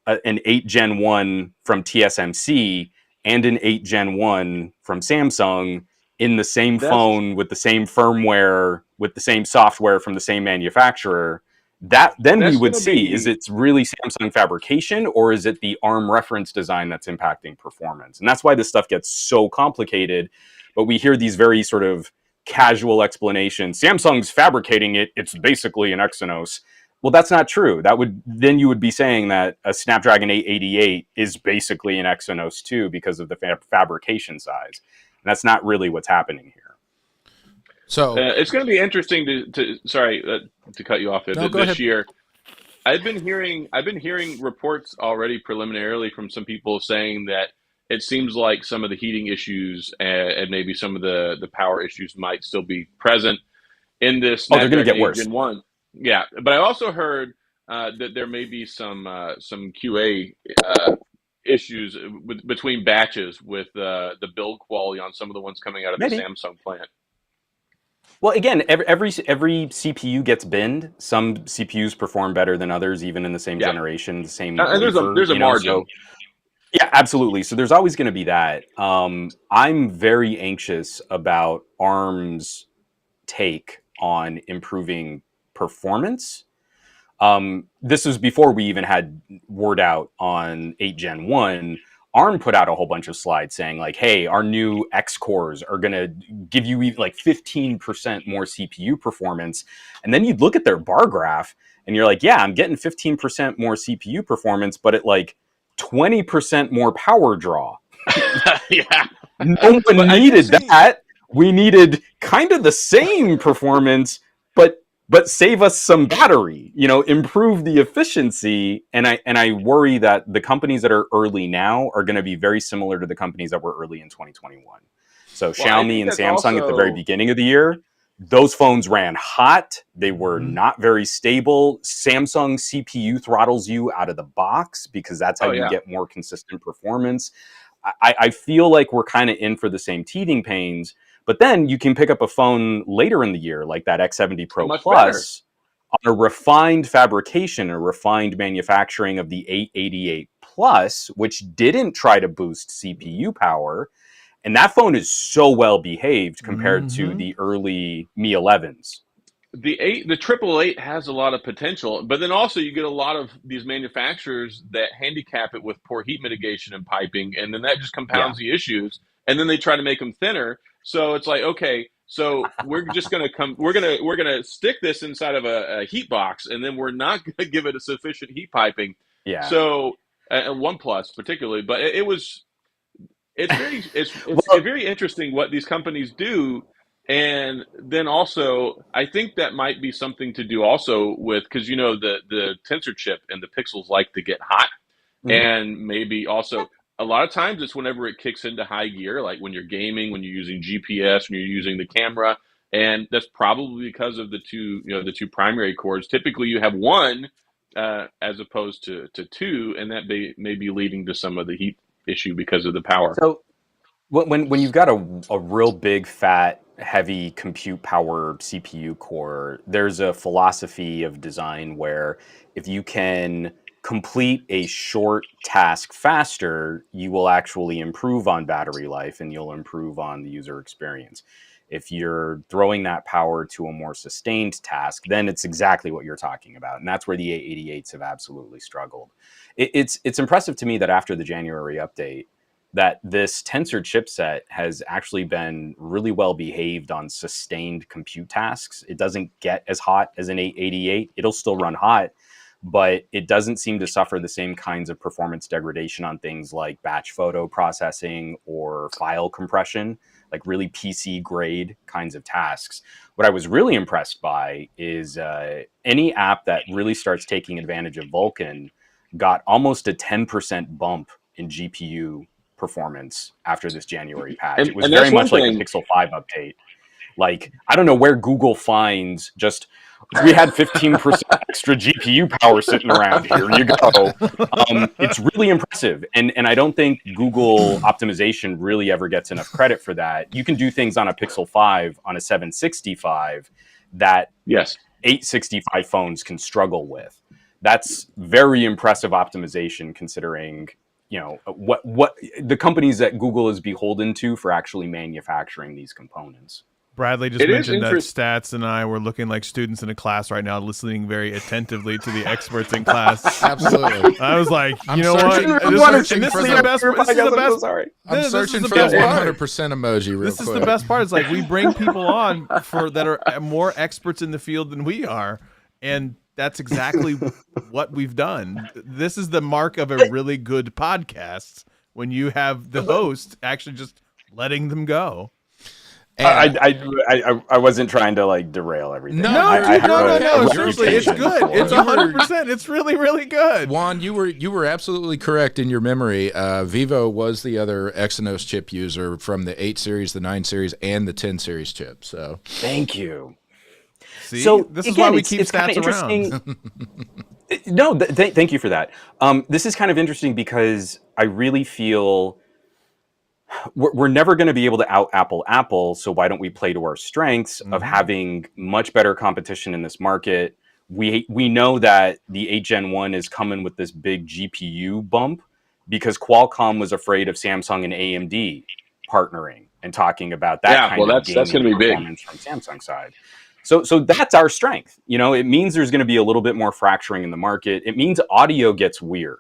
an 8 Gen 1 from TSMC and an 8 Gen 1 from Samsung in the same phone with the same firmware, with the same software from the same manufacturer. Then we would see, is it really Samsung fabrication, or is it the ARM reference design that's impacting performance? And that's why this stuff gets so complicated. But we hear these very sort of casual explanations. Samsung's fabricating it. It's basically an Exynos. Well, that's not true. Then you would be saying that a Snapdragon 888 is basically an Exynos too, because of the fabrication size. And that's not really what's happening here. So it's going to be interesting to cut you off this year. I've been hearing reports already preliminarily from some people saying that it seems like some of the heating issues and maybe some of the power issues might still be present in this. They're going to get worse. Gen 1. Yeah, but I also heard that there may be some QA issues between batches with the build quality on some of the ones coming out of the Samsung plant. Well, again, every CPU gets binned. Some CPUs perform better than others, even in the same generation, the same. And there's a margin. So, yeah, absolutely. So there's always going to be that. I'm very anxious about ARM's take on improving performance. This was before we even had word out on 8 Gen 1. ARM put out a whole bunch of slides saying like, hey, our new X cores are going to give you like 15% more CPU performance. And then you'd look at their bar graph and you're like, yeah, I'm getting 15% more CPU performance, but at like 20% more power draw. Yeah. No one needed that. We needed kind of the same performance, but save us some battery, improve the efficiency. And I worry that the companies that are early now are going to be very similar to the companies that were early in 2021. So Xiaomi and Samsung at the very beginning of the year, those phones ran hot. They were not very stable. Samsung CPU throttles you out of the box because that's how you get more consistent performance. I feel like we're kind of in for the same teething pains. But then you can pick up a phone later in the year, like that X70 Pro Plus, on a refined fabrication, a refined manufacturing of the 888 Plus, which didn't try to boost CPU power. And that phone is so well behaved compared to the early Mi 11s. The 888 has a lot of potential, but then also you get a lot of these manufacturers that handicap it with poor heat mitigation and piping, and then that just compounds the issues. And then they try to make them thinner. So it's like, okay, so we're just going to we're going to stick this inside of a heat box, and then we're not going to give it a sufficient heat piping. Yeah. So OnePlus particularly, but it's very interesting what these companies do. And then also, I think that might be something to do also with, because the tensor chip and the pixels like to get hot, and maybe also a lot of times it's whenever it kicks into high gear, like when you're gaming, when you're using GPS, when you're using the camera, and that's probably because of the two primary cores. Typically, you have one as opposed to two, and that may be leading to some of the heat issue because of the power. So when you've got a real big, fat, heavy compute power CPU core, there's a philosophy of design where if you can complete a short task faster, you will actually improve on battery life and you'll improve on the user experience. If you're throwing that power to a more sustained task, then it's exactly what you're talking about. And that's where the 888s have absolutely struggled. It's impressive to me that after the January update, that this Tensor chipset has actually been really well behaved on sustained compute tasks. It doesn't get as hot as an 888. It'll still run hot, but it doesn't seem to suffer the same kinds of performance degradation on things like batch photo processing or file compression, like really PC grade kinds of tasks. What I was really impressed by is any app that really starts taking advantage of Vulkan got almost a 10% bump in GPU performance after this January patch. It was very much like the Pixel 5 update. Like, I don't know where Google finds just, we had 15% extra GPU power sitting around. Here you go. It's really impressive. And I don't think Google optimization really ever gets enough credit for that. You can do things on a Pixel 5, on a 765 that 865 phones can struggle with. That's very impressive optimization considering, you know, what the companies that Google is beholden to for actually manufacturing these components. Bradley just mentioned that Stats and I were looking like students in a class right now, listening very attentively to the experts in class. Absolutely. I was like, I'm you know what? This is the best. I'm searching for the 100% emoji real quick. This is the best part. It's like we bring people on that are more experts in the field than we are, and that's exactly what we've done. This is the mark of a really good podcast when you have the host actually just letting them go. I wasn't trying to like derail everything. No. Seriously, it's good. It's 100%. It's really, really good. Juan, you were absolutely correct in your memory. Vivo was the other Exynos chip user from the 8 series, the 9 series, and the 10 series chip. So thank you. See, so this is why we keep Stats around. No, thank you for that. This is kind of interesting because I really feel we're never going to be able to out Apple. So why don't we play to our strengths of having much better competition in this market? We know that the 8 Gen 1 is coming with this big GPU bump because Qualcomm was afraid of Samsung and AMD partnering and talking about that kind of gaming going to be performance from Samsung side. So that's our strength. You know, it means there's going to be a little bit more fracturing in the market. It means audio gets weird.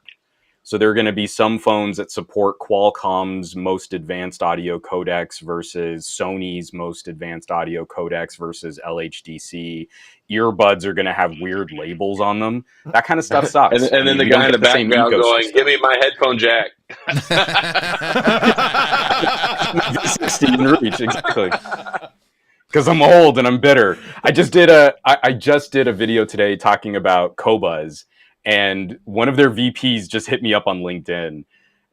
So there are going to be some phones that support Qualcomm's most advanced audio codecs versus Sony's most advanced audio codecs versus LHDC. Earbuds are going to have weird labels on them. That kind of stuff sucks. And then the guy in the background going, "Give me my headphone jack." 60 in reach, exactly. Because I'm old and I'm bitter. I just did a video today talking about Qobuz. And one of their VPs just hit me up on LinkedIn. And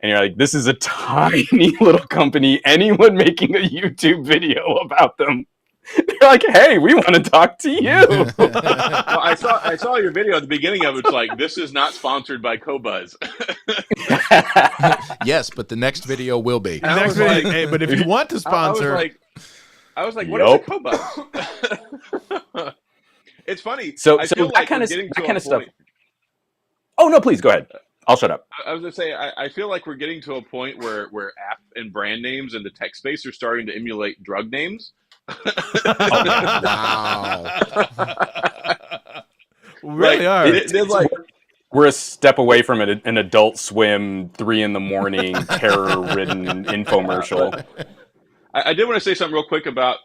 you're like, this is a tiny little company. Anyone making a YouTube video about them, they're like, hey, we want to talk to you. Well, I saw your video at the beginning of it. It's like, this is not sponsored by Qobuz. Yes, but the next video will be. Hey, but if you want to sponsor. I was like, what is a Qobuz? It's funny. So I feel like that kind of stuff. Oh, no, please, go ahead. I'll shut up. I was going to say, I feel like we're getting to a point where app and brand names in the tech space are starting to emulate drug names. Wow. We really are. It's like, we're a step away from an Adult Swim 3 a.m. terror-ridden infomercial. I did want to say something real quick about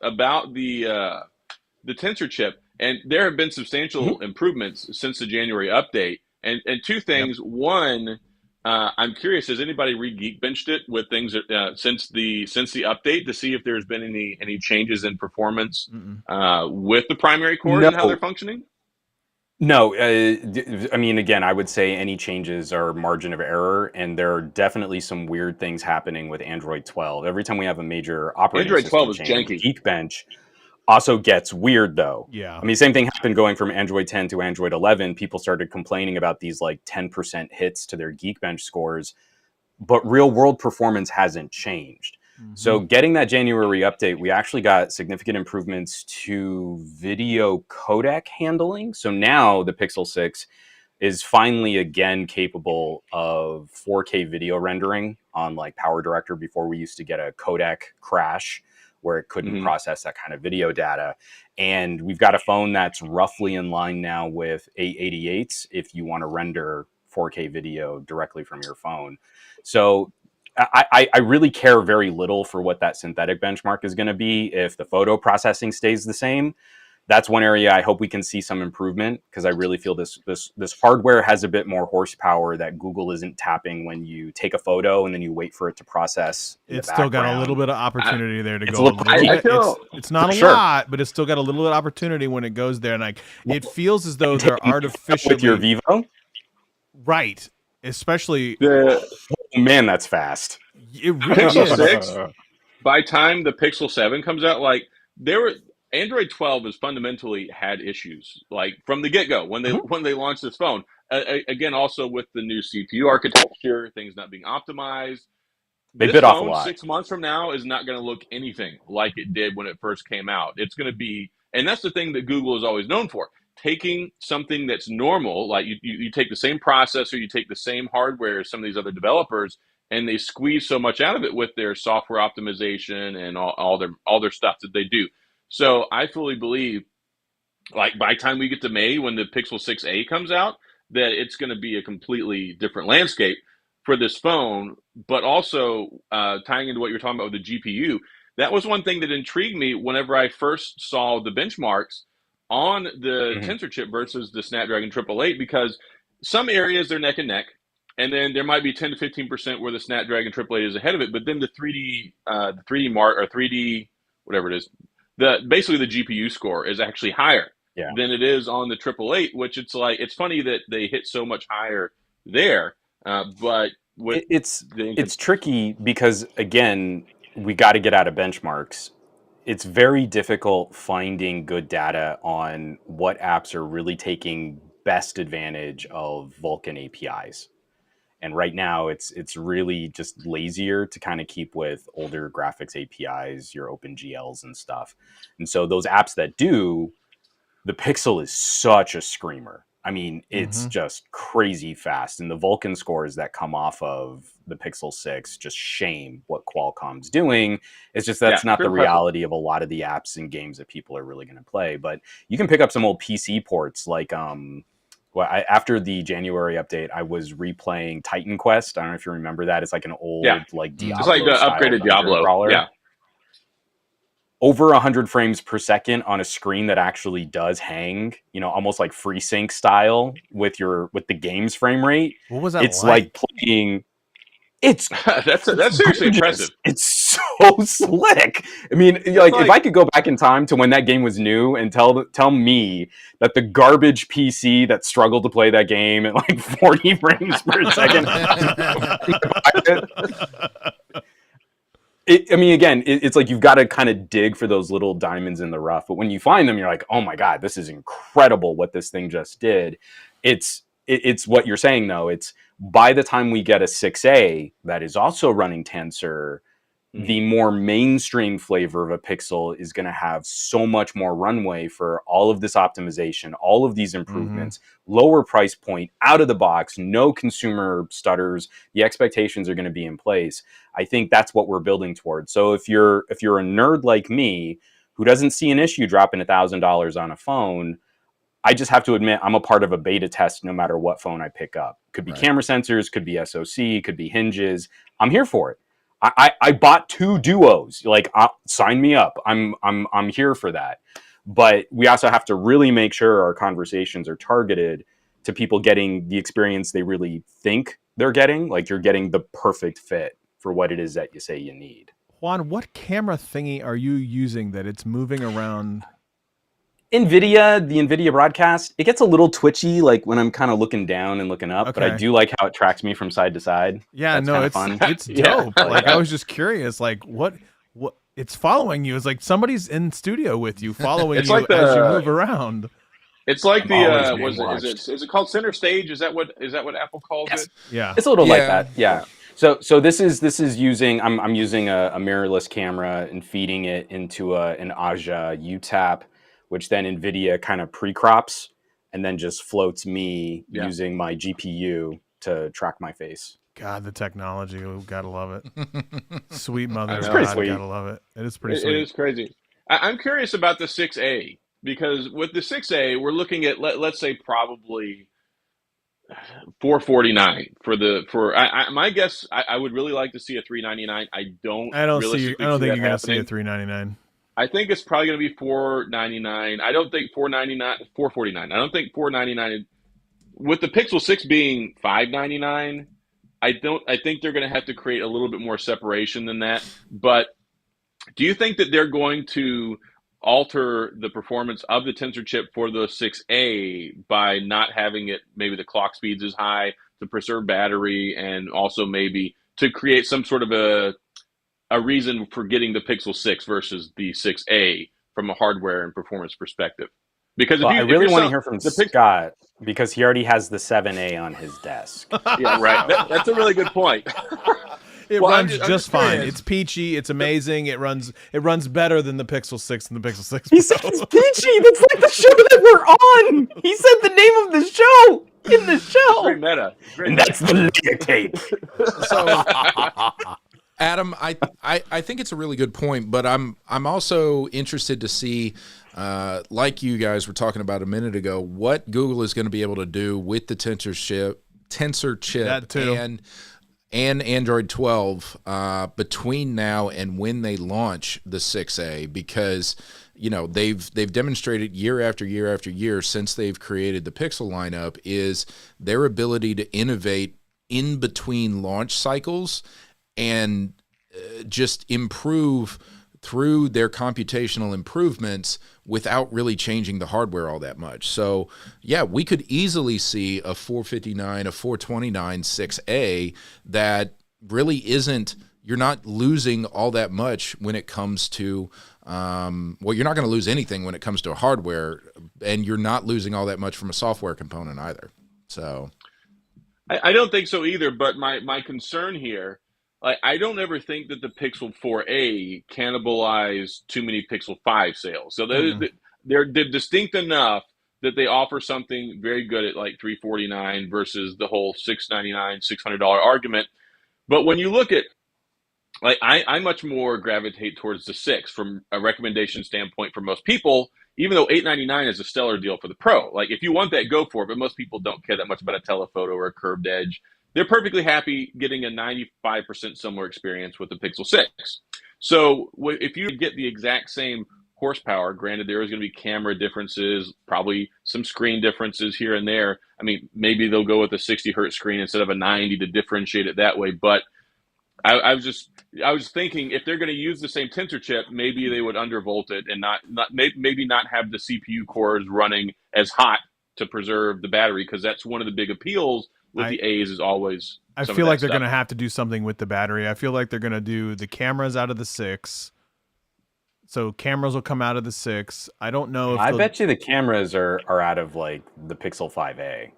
the Tensor chip. And there have been substantial improvements since the January update. And two things. Yep. One, I'm curious, has anybody re-geekbenched it with things since the update to see if there's been any changes in performance with the primary cores and how they're functioning? No, I mean, again, I would say any changes are margin of error, and there are definitely some weird things happening with Android 12. Every time we have a major operating Android system 12 is change, janky. Geekbench also gets weird, though. Yeah. I mean, same thing happened going from Android 10 to Android 11. People started complaining about these like 10% hits to their Geekbench scores, but real world performance hasn't changed. So getting that January update, we actually got significant improvements to video codec handling. So now the Pixel 6 is finally again capable of 4K video rendering on like PowerDirector. Before we used to get a codec crash where it couldn't process that kind of video data. And we've got a phone that's roughly in line now with 888s if you want to render 4K video directly from your phone. So I really care very little for what that synthetic benchmark is going to be if the photo processing stays the same. That's one area I hope we can see some improvement, because I really feel this hardware has a bit more horsepower that Google isn't tapping when you take a photo and then you wait for it to process. It's still got a little bit of opportunity there to go. It's not a lot, but it's still got a little bit of opportunity when it goes there. And it feels as though they're artificially with your Vivo, right? Especially oh man, that's fast. It really Pixel is. 6. By time the Pixel 7 comes out, like Android 12 has fundamentally had issues, like from the get-go when they launched this phone. Again, also with the new CPU architecture, things not being optimized. They bit off a lot. 6 months from now is not going to look anything like it did when it first came out. It's going to be, and that's the thing that Google is always known for, taking something that's normal, like you take the same processor, you take the same hardware as some of these other developers, and they squeeze so much out of it with their software optimization and all their stuff that they do. So I fully believe, like by the time we get to May, when the Pixel 6a comes out, that it's going to be a completely different landscape for this phone. But also tying into what you're talking about with the GPU, that was one thing that intrigued me whenever I first saw the benchmarks on the Tensor chip versus the Snapdragon 888, because some areas they're neck and neck. And then there might be 10 to 15% where the Snapdragon 888 is ahead of it. But then the 3D mark, or 3D, whatever it is, basically the GPU score is actually higher than it is on the 888, which it's funny that they hit so much higher there. But it's tricky because, again, we got to get out of benchmarks. It's very difficult finding good data on what apps are really taking best advantage of Vulkan APIs. And right now, it's really just lazier to kind of keep with older graphics APIs, your OpenGLs and stuff. And so those apps that do, the Pixel is such a screamer. I mean, it's just crazy fast. And the Vulkan scores that come off of the Pixel 6 just shame what Qualcomm's doing. It's just that's not the reality of a lot of the apps and games that people are really going to play. But you can pick up some old PC ports like... after the January update, I was replaying Titan Quest. I don't know if you remember that. It's like an old like Diablo. It's like the upgraded Diablo crawler. Yeah. Over 100 frames per second on a screen that actually does hang, almost like FreeSync style with the game's frame rate. What was that? It's like playing. It's that's seriously impressive. It's so slick. I mean, like if I could go back in time to when that game was new and tell me that the garbage PC that struggled to play that game at like 40 frames per second. It's like you've got to kind of dig for those little diamonds in the rough. But when you find them, you're like, oh my God, this is incredible what this thing just did. It's what you're saying, though. It's by the time we get a 6A that is also running Tensor, the more mainstream flavor of a Pixel is going to have so much more runway for all of this optimization, all of these improvements, lower price point, out of the box, no consumer stutters. The expectations are going to be in place. I think that's what we're building towards. So if you're a nerd like me who doesn't see an issue dropping $1,000 on a phone, I just have to admit I'm a part of a beta test no matter what phone I pick up. Could be camera sensors, could be SoC, could be hinges. I'm here for it. I bought 2 Duos. Like, sign me up. I'm here for that. But we also have to really make sure our conversations are targeted to people getting the experience they really think they're getting. Like, you're getting the perfect fit for what it is that you say you need. Juan, what camera thingy are you using that it's moving around? The NVIDIA broadcast, it gets a little twitchy, like when I'm kind of looking down and looking up, but I do like how it tracks me from side to side. Yeah, That's fun. It's dope. Yeah. Like, I was just curious, like what it's following you. It's like somebody's in studio with you, following you as you move around. It's like is it called Center Stage? Is that what Apple calls it? Yeah. It's a little like that. Yeah. So this is using I'm using a mirrorless camera and feeding it into an Aja UTAP, which then NVIDIA kind of pre-crops and then just floats me using my GPU to track my face. God, the technology. Oh, gotta love it. Sweet mother of It's pretty God, sweet. gotta love it. It is pretty It sweet. is crazy. I'm curious about the 6A because with the 6A, we're looking at let's say probably 449 my guess. I would really like to see a 399. I don't I don't realistically see think that you're gonna see a happening. 399. I think it's probably going to be 499. I don't think 499, 449. I don't think 499 with the Pixel 6 being 599. I think they're going to have to create a little bit more separation than that. But do you think that they're going to alter the performance of the tensor chip for the 6A by not having it maybe the clock speeds as high to preserve battery and also maybe to create some sort of a reason for getting the Pixel 6 versus the 6A from a hardware and performance perspective? Because Well, I if really you're want to selling hear from the Pixel, Scott because he already has the 7A on his desk. yeah, right. That's a really good point. It Well, runs I'm just fine. curious. It's peachy. It's amazing. It runs better than the Pixel 6 and the Pixel 6 He Pro. said it's peachy. That's like the show that we're on. He said the name of the show in the It's show. very meta. It's very And meta. that's the layer cake. So, Adam, I think it's a really good point, but I'm also interested to see, like you guys were talking about a minute ago, what Google is going to be able to do with the tensor chip That too. and Android 12 between now and when they launch the 6A, because they've demonstrated year after year after year since they've created the Pixel lineup is their ability to innovate in between launch cycles and just improve through their computational improvements without really changing the hardware all that much. So, yeah, we could easily see a 459, a 429 6A that really isn't, you're not losing all that much when it comes to, well, you're not going to lose anything when it comes to hardware, and you're not losing all that much from a software component either. So I don't think so either. But my concern here, like, I don't ever think that the Pixel 4a cannibalize too many Pixel 5 sales. So they're distinct enough that they offer something very good at like 349 versus the whole 699 $600 argument. But when you look at, like, I much more gravitate towards the 6 from a recommendation standpoint for most people, even though 899 is a stellar deal for the Pro. Like, if you want that, go for it. But most people don't care that much about a telephoto or a curved edge. They're perfectly happy getting a 95% similar experience with the Pixel 6. So if you get the exact same horsepower, granted there is going to be camera differences, probably some screen differences here and there. I mean, maybe they'll go with a 60 hertz screen instead of a 90 to differentiate it that way. But I was thinking if they're going to use the same tensor chip, maybe they would undervolt it and maybe not have the CPU cores running as hot to preserve the battery, because that's one of the big appeals with the A's is always. I feel like they're going to have to do something with the battery. I feel like they're going to do the cameras out of the 6. So cameras will come out of the 6. I don't know if I bet you the cameras are out of like the Pixel 5a.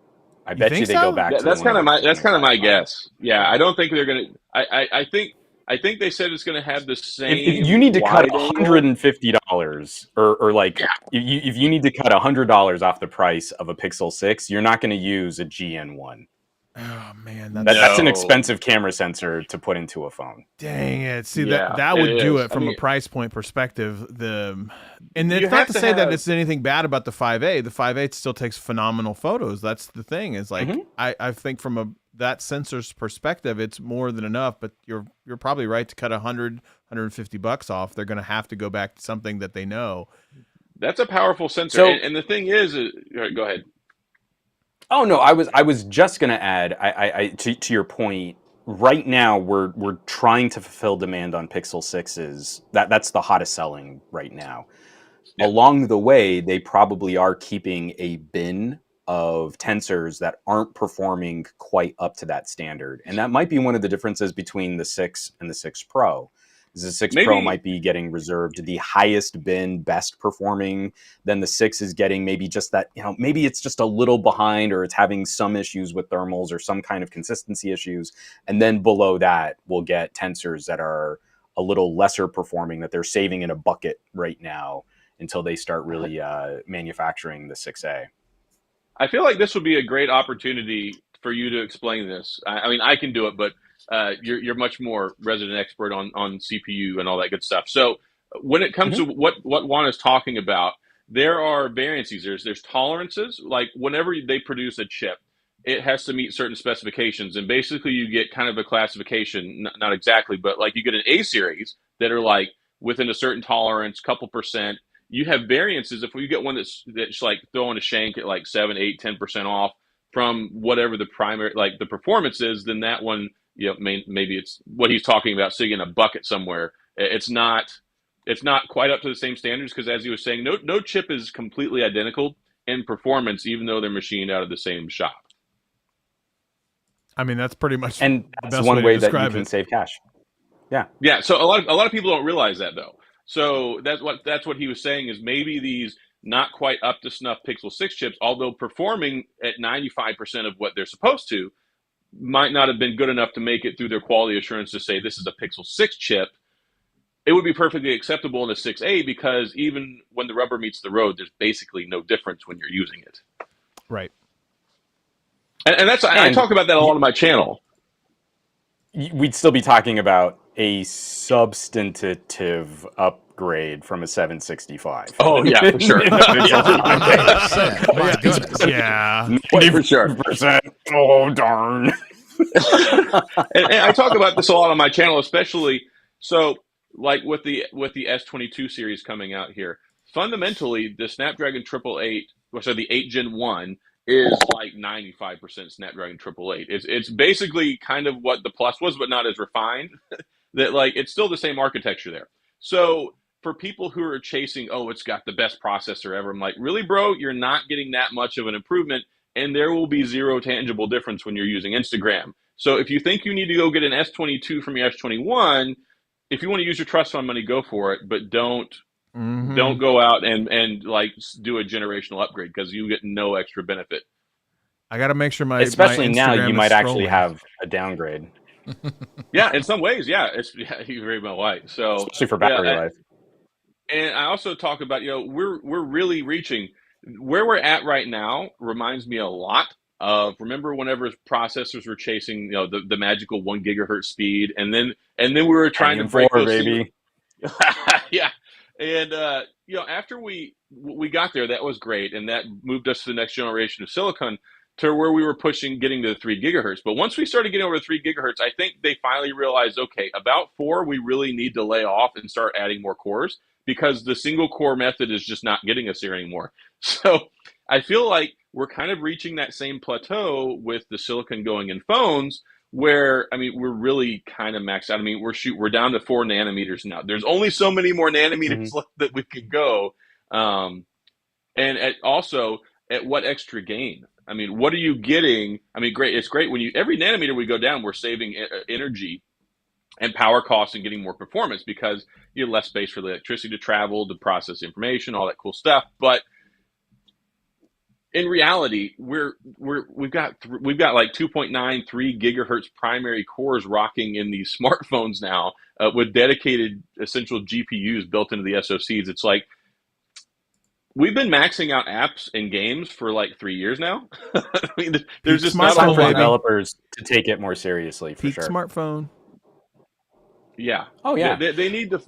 I bet think you they so? go back to That's kind of my 5. guess. Yeah, I don't think they're going to. I think they said it's going to have the same. If you need to cut wide angle. $150 or like if you need to cut $100 off the price of a Pixel 6, you're not going to use a GN1. Oh man, That's an expensive camera sensor to put into a phone. Dang it! See Yeah, that would do is. it from I mean, a price point perspective. And You it's not have to to say that have- it's anything bad about the 5A. The 5A still takes phenomenal photos. That's the thing. Is like I think from that sensor's perspective, it's more than enough. But you're probably right to cut $150 off. They're going to have to go back to something that they know. That's a powerful sensor. So- and the thing is, go ahead. Oh no, I was just gonna add. I to your point. Right now, we're trying to fulfill demand on Pixel 6s. That's the hottest selling right now. Yep. Along the way, they probably are keeping a bin of tensors that aren't performing quite up to that standard, and that might be one of the differences between the 6 and the 6 Pro. The 6 Pro Maybe- might be getting reserved the highest bin, best performing. Then the 6 is getting maybe just that, maybe it's just a little behind, or it's having some issues with thermals or some kind of consistency issues. And then below that, we'll get tensors that are a little lesser performing that they're saving in a bucket right now until they start really manufacturing the 6A. I feel like this would be a great opportunity for you to explain this. I mean, I can do it, but you're much more resident expert on CPU and all that good stuff. So when it comes to what Juan is talking about, there are variances. There's tolerances. Like whenever they produce a chip, it has to meet certain specifications, and basically you get kind of a classification, not exactly, but like you get an A series that are like within a certain tolerance, couple percent. You have variances. If you get one that's like throwing a shank at like 7, 8, 10% off from whatever the primary, like the performance is, then that one, you know, maybe it's what he's talking about, sitting in a bucket somewhere. It's not quite up to the same standards, because as he was saying, no chip is completely identical in performance, even though they're machined out of the same shop. I mean, that's pretty much and the that's best one way that you describe can it. save cash. Yeah. Yeah. So a lot of people don't realize that, though. So that's what he was saying, is maybe these not quite up to snuff Pixel 6 chips, although performing at 95% of what they're supposed to, might not have been good enough to make it through their quality assurance to say this is a Pixel 6 chip. It would be perfectly acceptable in a 6A, because even when the rubber meets the road, there's basically no difference when you're using it. Right. And I talk about that a lot on my channel. We'd still be talking about a substantive upgrade from a 765. Oh, yeah, for sure. My goodness. Yeah. For sure. Oh, darn. and I talk about this a lot on my channel, especially so like with the S22 series coming out here. Fundamentally, the Snapdragon 888, or so the 8 Gen 1, is like 95% Snapdragon 888. It's basically kind of what the Plus was, but not as refined. That like it's still the same architecture there. So for people who are chasing, oh, it's got the best processor ever, I'm like, really, bro? You're not getting that much of an improvement, and there will be zero tangible difference when you're using Instagram. So if you think you need to go get an S22 from your S21, if you want to use your trust fund money, go for it, but don't go out and like do a generational upgrade, because you get no extra benefit. I got to make sure my especially my now Instagram you is might actually scrolling. have a downgrade, Yeah, in some ways, yeah, you're very well right. So especially for battery life. And I also talk about, we're really reaching where we're at right now. Reminds me a lot of, remember whenever processors were chasing the magical 1 gigahertz speed, and then we were trying to break those, baby. yeah. And after we got there, that was great, and that moved us to the next generation of silicon, to where we were getting to the 3 gigahertz. But once we started getting over to 3 gigahertz, I think they finally realized, okay, about 4, we really need to lay off and start adding more cores, because the single core method is just not getting us here anymore. So I feel like we're kind of reaching that same plateau with the silicon going in phones, where, I mean, we're really kind of maxed out. I mean, we're down to 4 nanometers now. There's only so many more nanometers left that we could go. And also, at what extra gain? I mean, what are you getting? I mean, great. It's great when every nanometer we go down, we're saving energy and power costs and getting more performance, because you have less space for the electricity to travel, to process information, all that cool stuff. But in reality, we've got like 2.93 gigahertz primary cores rocking in these smartphones now, with dedicated essential GPUs built into the SoCs. It's like we've been maxing out apps and games for like 3 years now. I mean, there's just not a time whole for lot. developers to take it more seriously, for Peak sure. smartphone. Yeah. Oh yeah. They need to.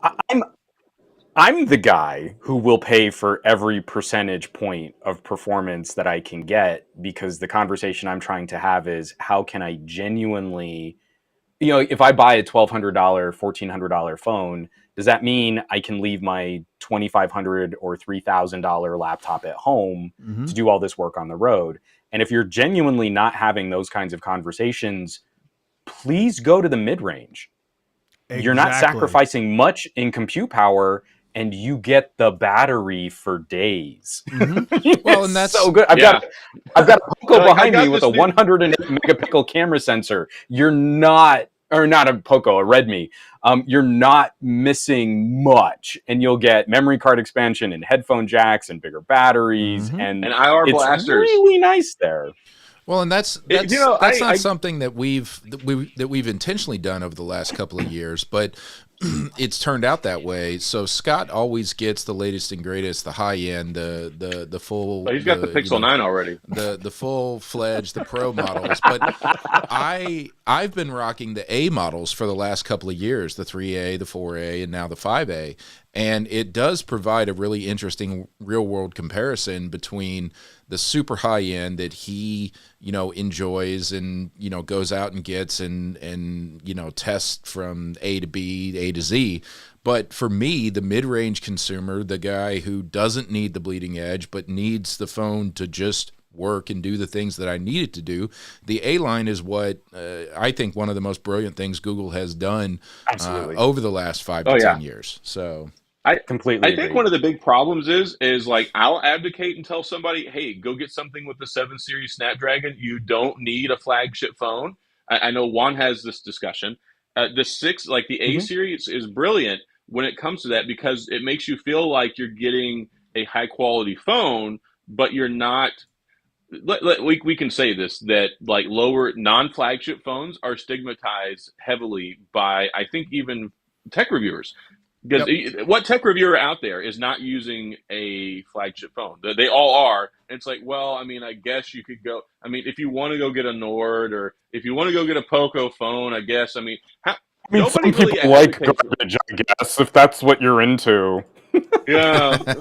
I'm the guy who will pay for every percentage point of performance that I can get, because the conversation I'm trying to have is, how can I genuinely, if I buy a $1,200, $1,400 phone, does that mean I can leave my $2,500 or $3,000 laptop at home to do all this work on the road? And if you're genuinely not having those kinds of conversations, please go to the mid-range. Exactly. You're not sacrificing much in compute power, and you get the battery for days. Well, and that's so good. I've got a Poco behind me with a 108 megapixel camera sensor. You're not, or not a Poco, a Redmi. You're not missing much, and you'll get memory card expansion and headphone jacks and bigger batteries and IR it's blasters. really nice there. Well, and that's not something that we've intentionally done over the last couple of years. But it's turned out that way. So Scott always gets the latest and greatest, the high end, the full. But he's got the Pixel 9 already. The full fledged, the Pro models. But I've been rocking the A models for the last couple of years, the 3A, the 4A, and now the 5A. And it does provide a really interesting real world comparison between the super high end that he, enjoys and, goes out and gets and tests from A to B, A to Z. But for me, the mid-range consumer, the guy who doesn't need the bleeding edge, but needs the phone to just work and do the things that I need it to do, the A-line is what I think one of the most brilliant things Google has done over the last 5 to 10 years. So I completely think one of the big problems is like, I'll advocate and tell somebody, hey, go get something with the 7 series Snapdragon. You don't need a flagship phone. I know Juan has this discussion. The 6, like the A series is brilliant when it comes to that, because it makes you feel like you're getting a high quality phone, but you're not. We can say this, that like lower non-flagship phones are stigmatized heavily by, I think, even tech reviewers. Because what tech reviewer out there is not using a flagship phone? They all are. And it's like, well, I mean, I guess you could go. I mean, if you want to go get a Nord, or if you want to go get a Poco phone, I guess. I mean, some people really like garbage, I guess, if that's what you're into. Yeah. But,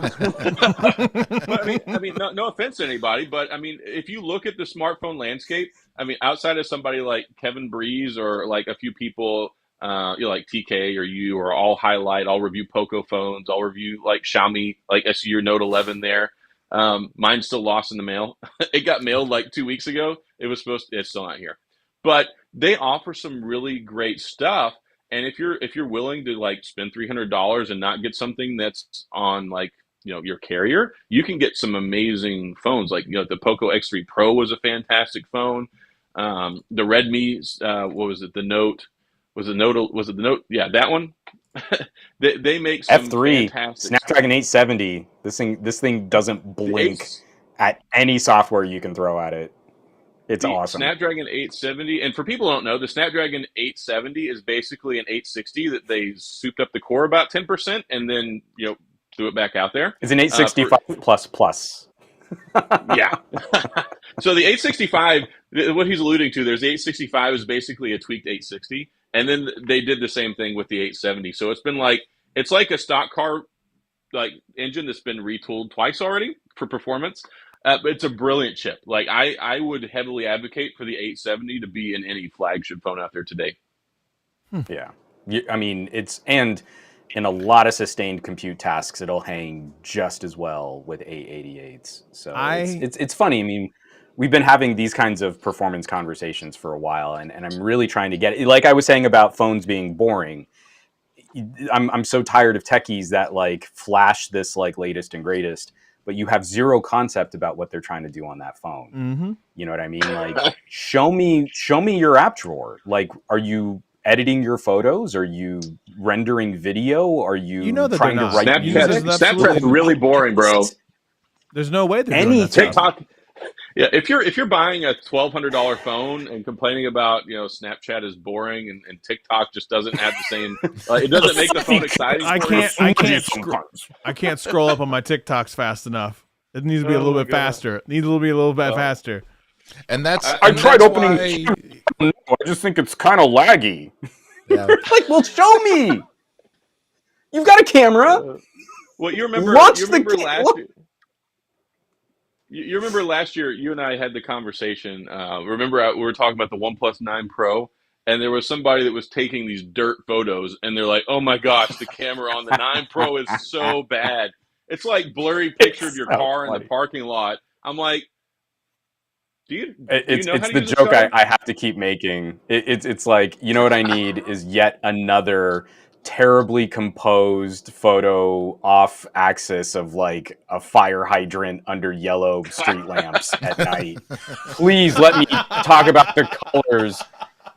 I mean, no offense to anybody, but I mean, if you look at the smartphone landscape, I mean, outside of somebody like Kevin Breeze or like a few people, like TK or you, or I'll highlight, I'll review Poco phones, I'll review like Xiaomi, like I see your Note 11 there. Mine's still lost in the mail. It got mailed like 2 weeks ago. It's still not here. But they offer some really great stuff. And if you're willing to like spend $300 and not get something that's on like, your carrier, you can get some amazing phones. Like, the Poco X3 Pro was a fantastic phone. The Redmi, what was it? The Note. Was it the Note? Yeah, that one. they make some F3 fantastic Snapdragon 870. This thing doesn't blink at any software you can throw at it. It's awesome. Snapdragon 870, and for people who don't know, the Snapdragon 870 is basically an 860 that they souped up the core about 10% and then threw it back out there. It's an 865 plus. Yeah. So the 865, what he's alluding to, there's the 865 is basically a tweaked 860, and then they did the same thing with the 870. So it's like a stock car like engine that's been retooled twice already for performance. But it's a brilliant chip. Like I would heavily advocate for the 870 to be in any flagship phone out there today. Yeah, I mean and in a lot of sustained compute tasks, it'll hang just as well with 888s. So it's funny. I mean, we've been having these kinds of performance conversations for a while, and I'm really trying to get it. Like I was saying about phones being boring. I'm so tired of techies that like flash this like latest and greatest, but you have zero concept about what they're trying to do on that phone. Mm-hmm. You know what I mean? Like, show me your app drawer. Like, are you editing your photos? Are you rendering video? Are you trying to write music? Snapchat's really boring, bro. There's no way they're doing that stuff. TikTok. Yeah, if you're buying a $1,200 phone and complaining about Snapchat is boring and TikTok just doesn't have the same, it doesn't make the phone exciting. I can't scroll up on my TikToks fast enough. It needs to be a little bit faster. It needs to be a little bit faster. And that's I tried opening. I just think it's kind of laggy. Yeah. Like, well, show me. You've got a camera. Well, you remember You remember last year, you and I had the conversation. Remember, we were talking about the OnePlus 9 Pro, and there was somebody that was taking these dirt photos, and they're like, "Oh my gosh, the camera on the 9 Pro is so bad. It's like blurry picture of your car in the parking lot." I'm like, It's the joke I have to keep making. It's like, you know what I need is yet another terribly composed photo off axis of like a fire hydrant under yellow street lamps at night. Please let me talk about the colors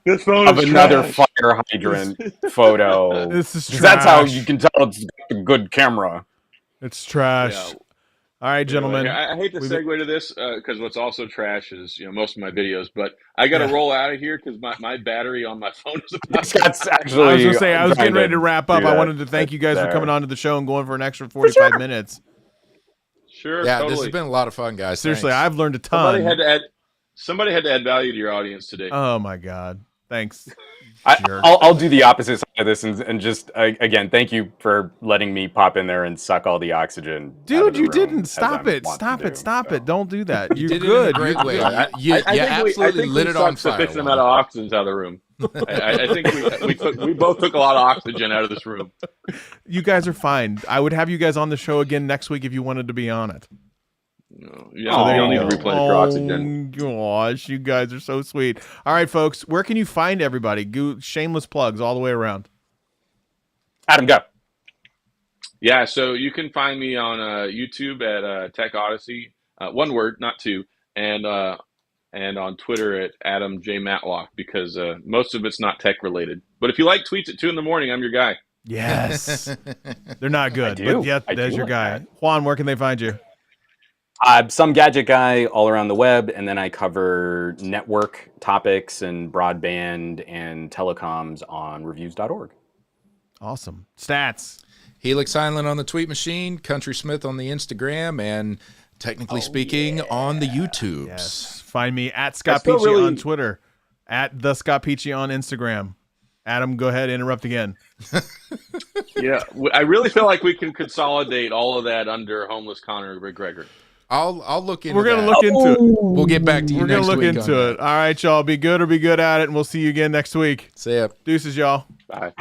of another fire hydrant photo. This is trash. That's how you can tell it's a good camera. It's trash. All right, gentlemen. I hate to segue to this because what's also trash is most of my videos, but I got to roll out of here because my battery on my phone is about. Scott's actually. I was going to say I was getting ready to wrap up. I wanted to thank you guys for coming on to the show and going for an extra 45 minutes. Sure. Yeah, totally. this has been a lot of fun, guys. Seriously, Thanks. I've learned a ton. Somebody had to add value to your audience today. Oh my God! Thanks. I'll do the opposite side of this and just again thank you for letting me pop in there and suck all the oxygen. Dude, you didn't stop it. Stop it. Don't do that. You're did good. It in a great way. You I absolutely lit it on fire. Sufficient amount of oxygen out of the room. I think we both took a lot of oxygen out of this room. You guys are fine. I would have you guys on the show again next week if you wanted to be on it. No, you don't need to replenish your oxygen. Gosh, you guys are so sweet. All right, folks, where can you find everybody? Shameless plugs all the way around. Adam, go. Yeah, so you can find me on YouTube at Tech Odyssey, one word, not two, and on Twitter at Adam J Matlock because most of it's not tech related. But if you like tweets at 2 a.m, I'm your guy. Yes, they're not good, I do. but yet there's your guy. Juan, where can they find you? Some gadget guy all around the web, and then I cover network topics and broadband and telecoms on reviews.org. Awesome. Stats. Helix Island on the tweet machine, Country Smith on the Instagram, and technically speaking on the YouTubes. Yes. Find me at Scott Peachy on Twitter, at the Scott Peachy on Instagram. Adam, go ahead, interrupt again. Yeah, I really feel like we can consolidate all of that under Homeless Connor McGregor. I'll look into We're going to that. look into it. We'll get back to you We're next going to look week into it. All right, y'all. Be good or be good at it, and we'll see you again next week. See ya. Deuces, y'all. Bye.